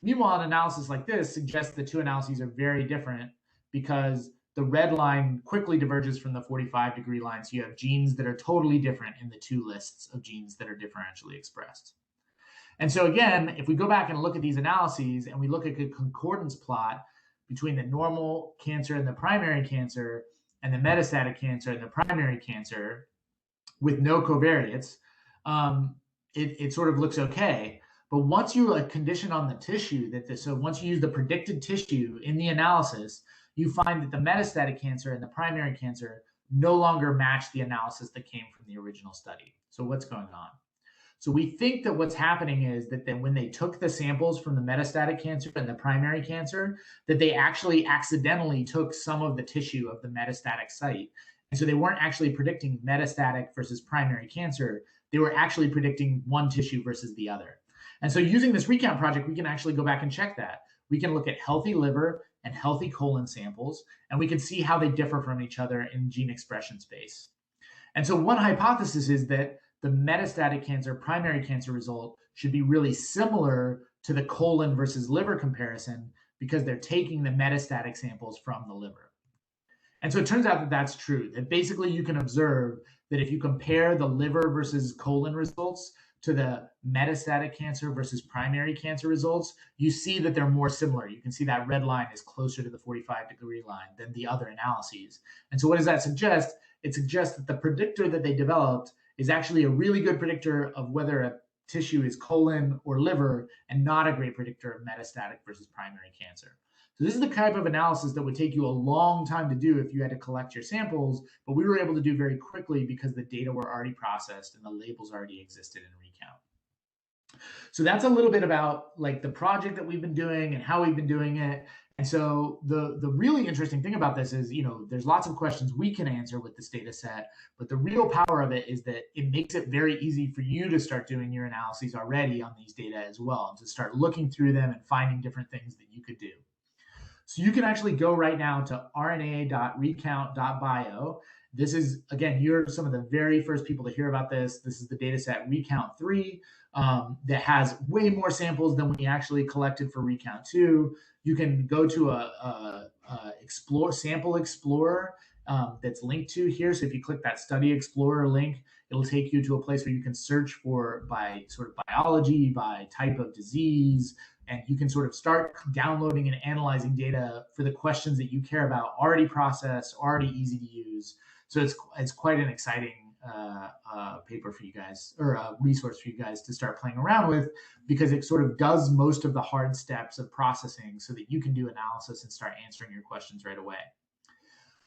Meanwhile, an analysis like this suggests the 2 analyses are very different because the red line quickly diverges from the 45-degree line. So you have genes that are totally different in the 2 lists of genes that are differentially expressed. And so again, if we go back and look at these analyses and we look at a concordance plot between the normal cancer and the primary cancer and the metastatic cancer and the primary cancer with no covariates, it sort of looks okay. But once you condition on the tissue, so once you use the predicted tissue in the analysis, you find that the metastatic cancer and the primary cancer no longer match the analysis that came from the original study. So what's going on? So we think that what's happening is that then when they took the samples from the metastatic cancer and the primary cancer, that they actually accidentally took some of the tissue of the metastatic site. And so they weren't actually predicting metastatic versus primary cancer. They were actually predicting one tissue versus the other. And so using this Recount project, we can actually go back and check that. We can look at healthy liver and healthy colon samples, and we can see how they differ from each other in gene expression space. And so one hypothesis is that the metastatic cancer primary cancer result should be really similar to the colon versus liver comparison because they're taking the metastatic samples from the liver. And so it turns out that that's true, that basically you can observe that if you compare the liver versus colon results, to the metastatic cancer versus primary cancer results, you see that they're more similar. You can see that red line is closer to the 45-degree line than the other analyses. And so what does that suggest? It suggests that the predictor that they developed is actually a really good predictor of whether a tissue is colon or liver, and not a great predictor of metastatic versus primary cancer. So this is the type of analysis that would take you a long time to do if you had to collect your samples, but we were able to do very quickly because the data were already processed and the labels already existed in Recount. So that's a little bit about like the project that we've been doing and how we've been doing it. And so the really interesting thing about this is, there's lots of questions we can answer with this data set, but the real power of it is that it makes it very easy for you to start doing your analyses already on these data as well, and to start looking through them and finding different things that you could do. So you can actually go right now to rna.recount.bio. This is, again, you're some of the very first people to hear about this. This is the data set Recount 3 that has way more samples than we actually collected for Recount 2. You can go to a sample explorer that's linked to here. So if you click that study explorer link, it'll take you to a place where you can search for by sort of biology, by type of disease, and you can sort of start downloading and analyzing data for the questions that you care about, already processed, already easy to use. So it's quite an exciting paper for you guys, or a resource for you guys to start playing around with, because it sort of does most of the hard steps of processing so that you can do analysis and start answering your questions right away.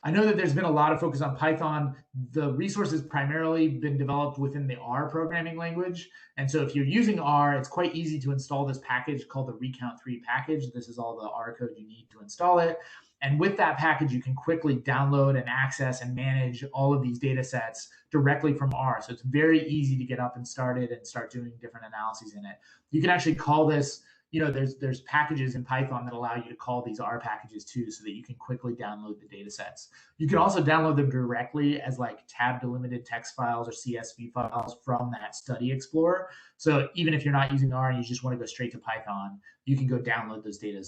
I know that there's been a lot of focus on Python. The resource has primarily been developed within the R programming language. And so if you're using R, it's quite easy to install this package called the Recount 3 package. This is all the R code you need to install it. And with that package, you can quickly download and access and manage all of these data sets directly from R. So it's very easy to get up and started and start doing different analyses in it. You can actually call this, there's packages in Python that allow you to call these R packages too, so that you can quickly download the data sets. You can also download them directly as like tab delimited text files or CSV files from that study explorer. So even if you're not using R and you just want to go straight to Python, you can go download those data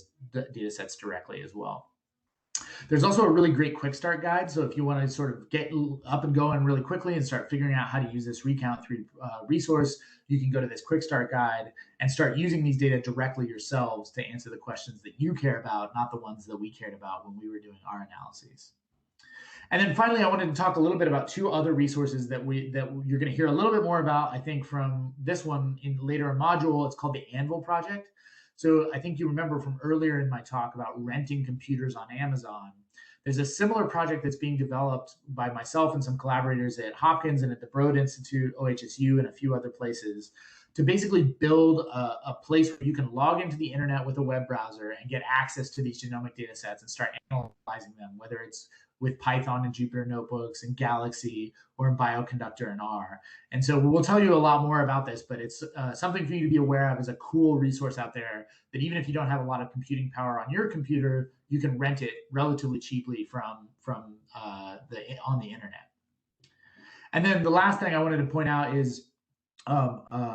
sets directly as well. There's also a really great quick start guide. So if you want to sort of get up and going really quickly and start figuring out how to use this Recount 3 resource, you can go to this quick start guide and start using these data directly yourselves to answer the questions that you care about, not the ones that we cared about when we were doing our analyses. And then finally, I wanted to talk a little bit about two other resources that you're going to hear a little bit more about, I think, from this one later in module. It's called the Anvil Project. So I think you remember from earlier in my talk about renting computers on Amazon. There's a similar project that's being developed by myself and some collaborators at Hopkins and at the Broad Institute, OHSU, and a few other places to basically build a place where you can log into the internet with a web browser and get access to these genomic data sets and start analyzing them, whether it's with Python and Jupyter Notebooks and Galaxy or in Bioconductor and R. And so we'll tell you a lot more about this, but it's something for you to be aware of as a cool resource out there that even if you don't have a lot of computing power on your computer, you can rent it relatively cheaply from on the internet. And then the last thing I wanted to point out is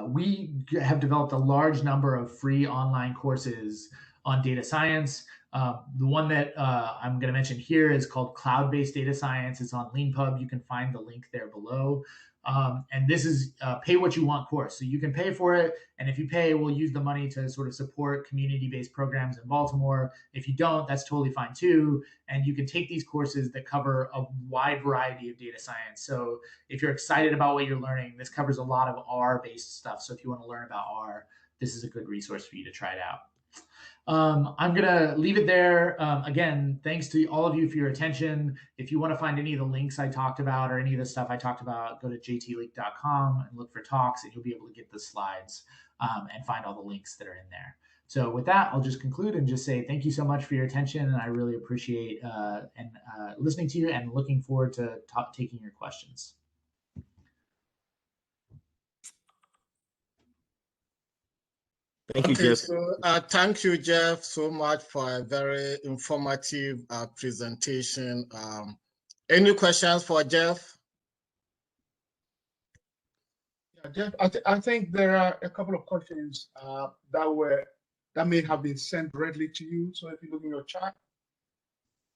we have developed a large number of free online courses on data science. The one that I'm going to mention here is called Cloud-Based Data Science. It's on LeanPub. You can find the link there below. And this is pay what you want course. So you can pay for it. And if you pay, we'll use the money to sort of support community-based programs in Baltimore. If you don't, that's totally fine too. And you can take these courses that cover a wide variety of data science. So if you're excited about what you're learning, this covers a lot of R-based stuff. So if you want to learn about R, this is a good resource for you to try it out. I'm going to leave it there. Again, thanks to all of you for your attention. If you want to find any of the links I talked about or any of the stuff I talked about, go to jtleak.com and look for talks, and you'll be able to get the slides and find all the links that are in there. So with that, I'll just conclude and just say thank you so much for your attention, and I really appreciate listening to you and looking forward to taking your questions. Thank you, Jeff. So, thank you, Jeff, so much for a very informative presentation. Any questions for Jeff? Yeah, Jeff, I think there are a couple of questions that may have been sent directly to you. So if you look in your chat.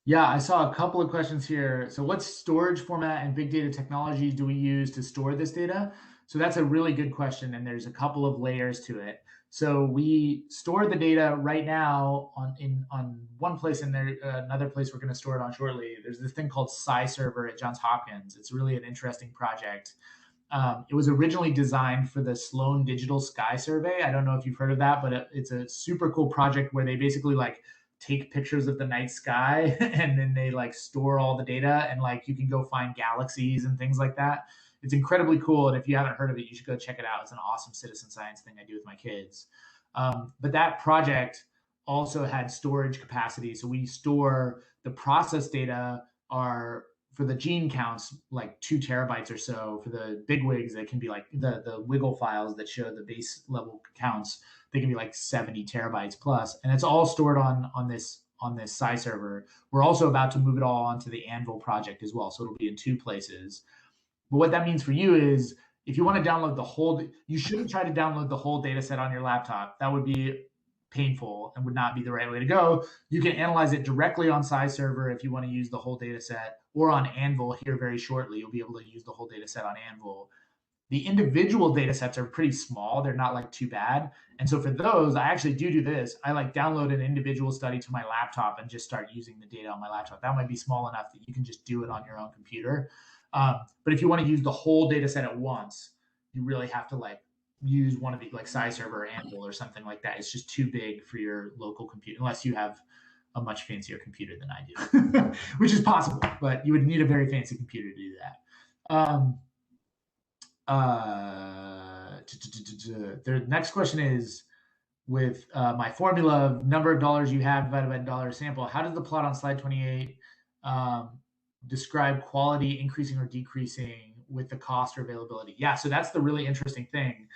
Yeah, I saw a couple of questions here. So what storage format and big data technologies do we use to store this data? So that's a really good question, and there's a couple of layers to it. So we store the data right now on one place, and there another place we're going to store it on shortly. There's this thing called SciServer at Johns Hopkins. It's really an interesting project. It was originally designed for the Sloan Digital Sky Survey. I don't know if you've heard of that, but it's a super cool project where they basically like take pictures of the night sky and then they like store all the data, and like you can go find galaxies and things like that. It's incredibly cool. And if you haven't heard of it, you should go check it out. It's an awesome citizen science thing I do with my kids. But that project also had storage capacity. So we store the process data are for the gene counts, like 2 terabytes or so. For the bigwigs, they can be like the wiggle files that show the base level counts. They can be like 70 terabytes plus, and it's all stored on this SciServer. We're also about to move it all onto the Anvil project as well, so it'll be in 2 places. But what that means for you is, if you want to download the whole, you shouldn't try to download the whole data set on your laptop. That would be painful and would not be the right way to go. You can analyze it directly on SciServer if you want to use the whole data set, or on Anvil here very shortly. You'll be able to use the whole data set on Anvil. The individual data sets are pretty small. They're not like too bad. And so for those, I actually do this. I like download an individual study to my laptop and just start using the data on my laptop. That might be small enough that you can just do it on your own computer. But if you want to use the whole data set at once, you really have to like use one of the like SciServer or Anvil or something like that. It's just too big for your local computer, unless you have a much fancier computer than I do, which is possible, but you would need a very fancy computer to do that. The next question is, with my formula of number of dollars you have divided by dollar sample, how does the plot on slide 28 describe quality increasing or decreasing with the cost or availability? Yeah, so that's the really interesting thing.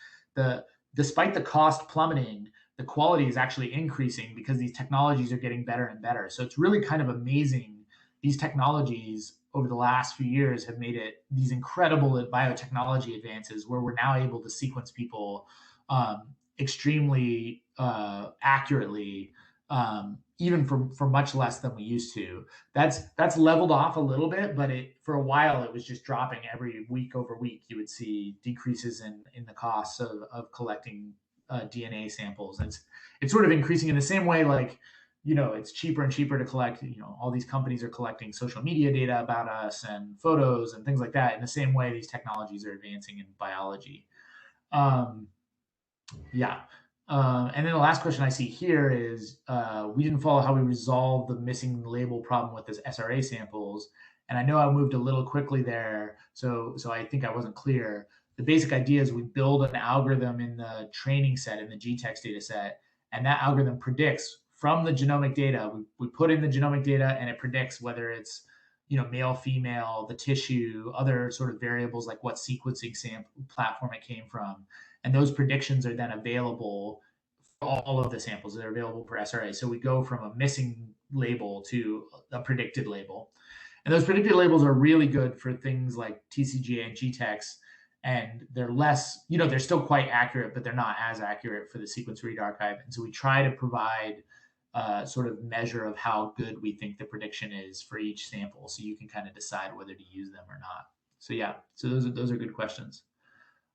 Despite the cost plummeting, the quality is actually increasing because these technologies are getting better and better. So it's really kind of amazing. These technologies over the last few years have made it these incredible biotechnology advances where we're now able to sequence people extremely accurately, even for much less than we used to. That's leveled off a little bit, but for a while it was just dropping every week over week. You would see decreases in the costs of collecting DNA samples. And it's sort of increasing in the same way, like, it's cheaper and cheaper to collect, all these companies are collecting social media data about us and photos and things like that. In the same way, these technologies are advancing in biology. Yeah. And then the last question I see here is, we didn't follow how we resolved the missing label problem with this SRA samples. And I know I moved a little quickly there, so I think I wasn't clear. The basic idea is we build an algorithm in the training set, in the GTEx data set, and that algorithm predicts from the genomic data. We put in the genomic data, and it predicts whether it's male, female, the tissue, other sort of variables like what sequencing sample platform it came from. And those predictions are then available for all of the samples that are available for SRA. So we go from a missing label to a predicted label. And those predicted labels are really good for things like TCGA and GTEx. And they're less, they're still quite accurate, but they're not as accurate for the sequence read archive. And so we try to provide sort of measure of how good we think the prediction is for each sample, so you can kind of decide whether to use them or not. So yeah, so those are good questions.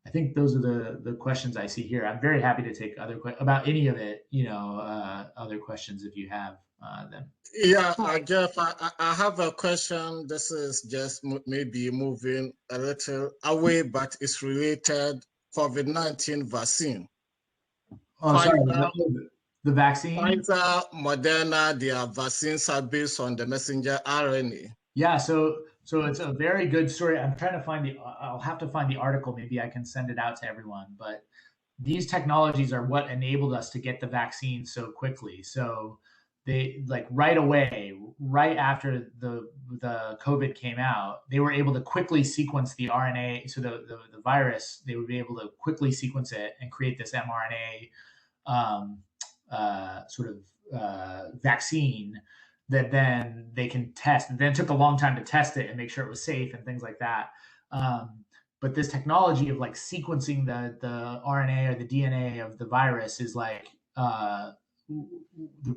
I think those are the questions I see here. I'm very happy to take other questions about any of it, other questions if you have them. Yeah, Jeff, I have a question. This is just maybe moving a little away, but it's related. COVID-19 vaccine. Oh, sorry. The vaccine? Pfizer, Moderna, their vaccines are based on the messenger RNA. Yeah, so it's a very good story. I'm trying to find I'll have to find the article. Maybe I can send it out to everyone. But these technologies are what enabled us to get the vaccine so quickly. So they, like, right away, right after the COVID came out, they were able to quickly sequence the RNA. So the virus, they would be able to quickly sequence it and create this mRNA vaccine that then they can test. And then it took a long time to test it and make sure it was safe and things like that. But this technology of like sequencing the RNA or the DNA of the virus is like the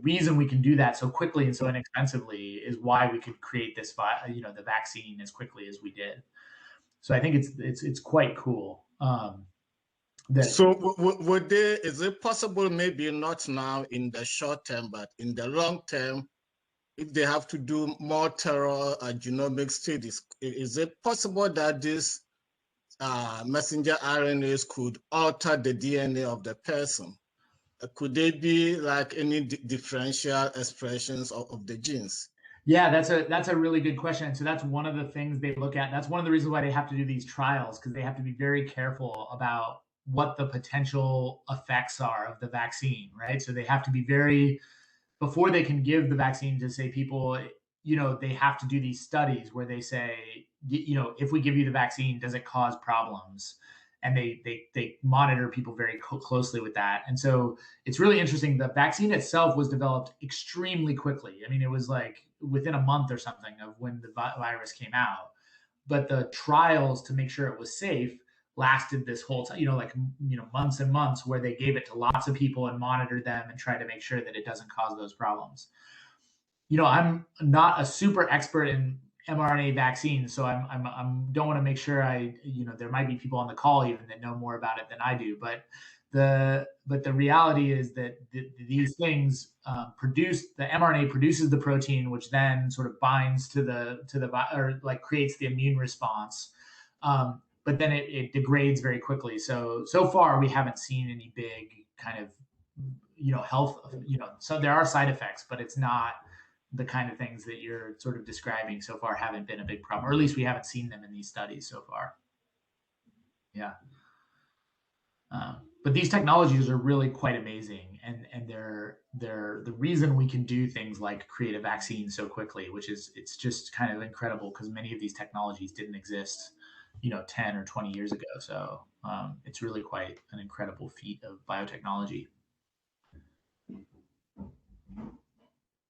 reason we can do that so quickly and so inexpensively is why we could create this, the vaccine as quickly as we did. So I think it's quite cool. So would they, is it possible, maybe not now in the short term, but in the long term, if they have to do more thorough genomic studies, is it possible that these messenger RNAs could alter the DNA of the person? Could they be like any differential expressions of the genes? Yeah, that's a really good question. So that's one of the things they look at. That's one of the reasons why they have to do these trials, because they have to be very careful about what the potential effects are of the vaccine, right? So they have to be very, before they can give the vaccine to, say, people, they have to do these studies where they say, if we give you the vaccine, does it cause problems? And they monitor people very closely with that. And so it's really interesting. The vaccine itself was developed extremely quickly. I mean, it was like within a month or something of when the virus came out. But the trials to make sure it was safe lasted this whole time, months and months, where they gave it to lots of people and monitored them and tried to make sure that it doesn't cause those problems. I'm not a super expert in mRNA vaccines, so I'm don't want to make sure there might be people on the call even that know more about it than I do, but the reality is that these things the mRNA produces the protein, which then sort of binds to the or creates the immune response. But then it degrades very quickly. So far we haven't seen any big kind of, health, so there are side effects, but it's not the kind of things that you're sort of describing so far haven't been a big problem, or at least we haven't seen them in these studies so far. Yeah. But these technologies are really quite amazing, and they're the reason we can do things like create a vaccine so quickly, it's just kind of incredible, because many of these technologies didn't exist 10 or 20 years ago. So it's really quite an incredible feat of biotechnology.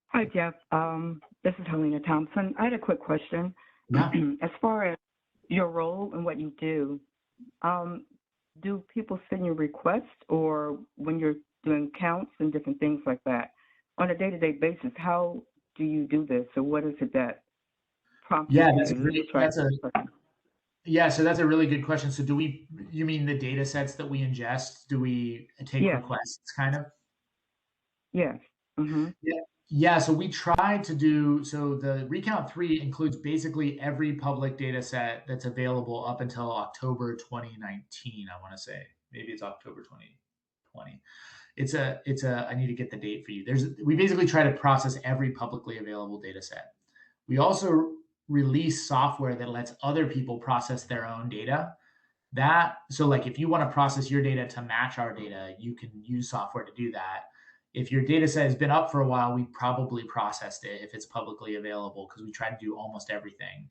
Hi, Jeff. This is Helena Thompson. I had a quick question. Yeah. As far as your role and what you do people send you requests, or when you're doing counts and different things like that, on a day-to-day basis, how do you do this? Or what is it that prompts Yeah, you that's to great. So that's a really good question. So you mean the data sets that we ingest? Do we take requests kind of? Yes. Mm-hmm. Yeah. So we tried to do, so the Recount 3 includes basically every public data set that's available up until October 2019, I want to say. Maybe it's October 2020. I need to get the date for you. We basically try to process every publicly available data set. We also release software that lets other people process their own data. So like if you want to process your data to match our data, you can use software to do that. If your data set has been up for a while, we probably processed it if it's publicly available, because we try to do almost everything.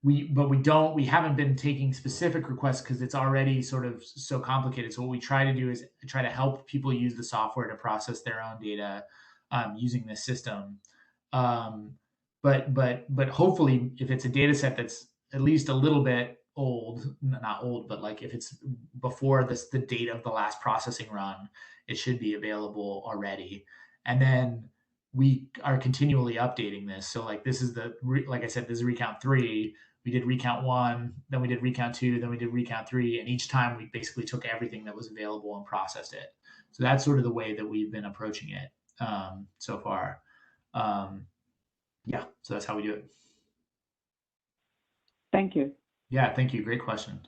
We haven't been taking specific requests because it's already sort of so complicated. So what we try to do is try to help people use the software to process their own data using this system. But hopefully, if it's a data set that's at least a little bit old, not old, but like if it's before the date of the last processing run, it should be available already. And then we are continually updating this. So like this is like I said, this is Recount 3. We did Recount 1, then we did Recount 2, then we did Recount 3. And each time we basically took everything that was available and processed it. So that's sort of the way that we've been approaching it so far. So that's how we do it. Thank you. Yeah, thank you. Great question.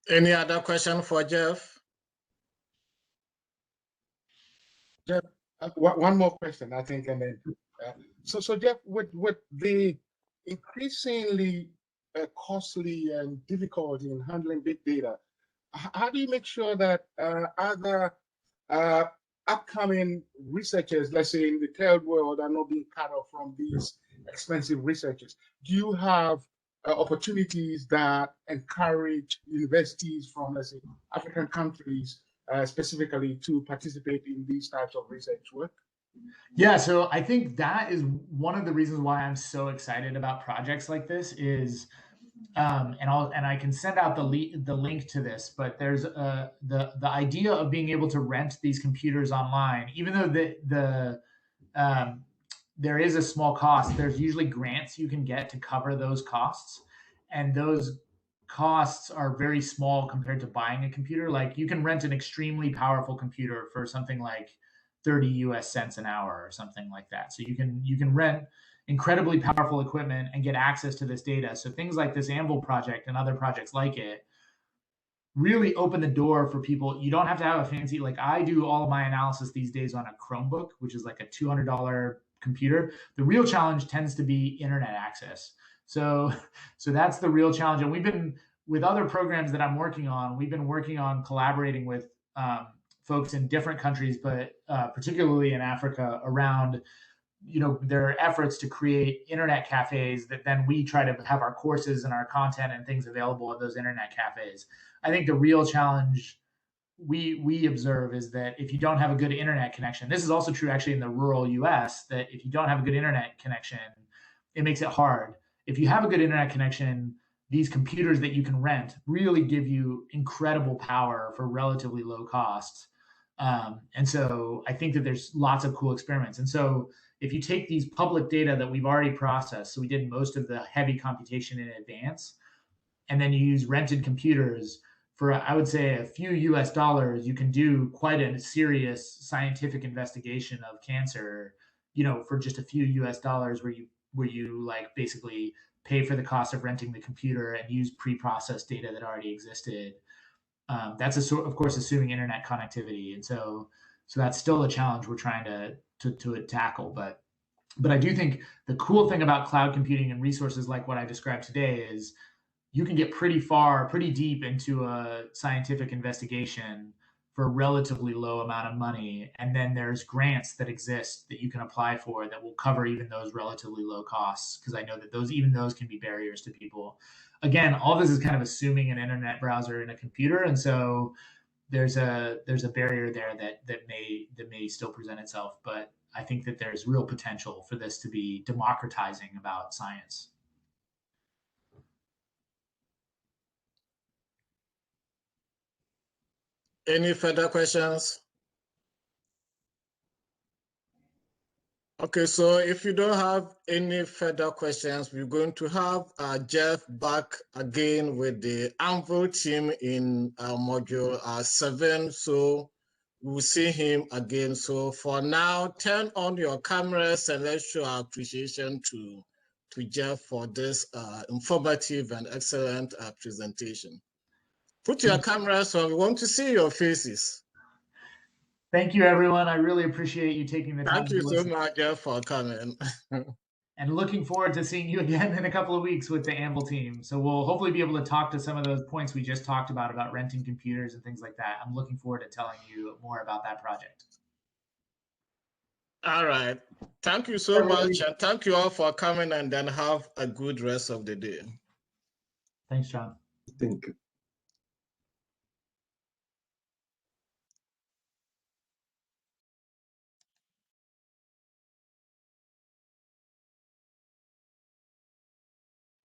Any other question for Jeff? Jeff, one more question, I think, and then so Jeff, with the increasingly costly and difficulty in handling big data, how do you make sure that other upcoming researchers, let's say in the third world, are not being cut off from these expensive researchers? Do you have opportunities that encourage universities from, let's say, African countries specifically to participate in these types of research work? Yeah, so I think that is one of the reasons why I'm so excited about projects like this is, and I can send out the link to this, but there's the idea of being able to rent these computers online, even though there is a small cost, there's usually grants you can get to cover those costs. and those costs are very small compared to buying a computer. Like you can rent an extremely powerful computer for something like 30 US cents an hour or something like that. So you can rent incredibly powerful equipment and get access to this data. So things like this Anvil project and other projects like it really open the door for people. You don't have to have a fancy, like I do all of my analysis these days on a Chromebook, which is like a $200 computer. The real challenge tends to be internet access. So that's the real challenge. And we've been, with other programs that I'm working on, we've been working on collaborating with folks in different countries, but particularly in Africa, around their efforts to create internet cafes that then we try to have our courses and our content and things available at those internet cafes. I think the real challenge we observe is that if you don't have a good internet connection, this is also true actually in the rural US, that if you don't have a good internet connection, it makes it hard. If you have a good internet connection, these computers that you can rent really give you incredible power for relatively low costs. And so I think that there's lots of cool experiments. And so if you take these public data that we've already processed, so we did most of the heavy computation in advance, and then you use rented computers for, I would say, a few US dollars, you can do quite a serious scientific investigation of cancer, for just a few US dollars, where you like basically pay for the cost of renting the computer and use pre-processed data that already existed. That's of course, assuming internet connectivity. And so that's still a challenge we're trying to tackle. But I do think the cool thing about cloud computing and resources like what I described today is you can get pretty deep into a scientific investigation for a relatively low amount of money. And then there's grants that exist that you can apply for that will cover even those relatively low costs, because I know that even those can be barriers to people. Again, all this is kind of assuming an internet browser and a computer. And so there's a barrier there that may still present itself. But I think that there's real potential for this to be democratizing about science. Any further questions? Okay, so if you don't have any further questions, we're going to have Jeff back again with the Anvil team in module 7. So we'll see him again. So for now, turn on your cameras and let's show our appreciation to Jeff for this informative and excellent presentation. Put your cameras on. We want to see your faces. Thank you, everyone. I really appreciate you taking the time. Thank you so much, Jeff, for coming. And looking forward to seeing you again in a couple of weeks with the Anvil team. So we'll hopefully be able to talk to some of those points we just talked about renting computers and things like that. I'm looking forward to telling you more about that project. All right. Thank you so much. And thank you all for coming, and then have a good rest of the day. Thanks, John. Thank you.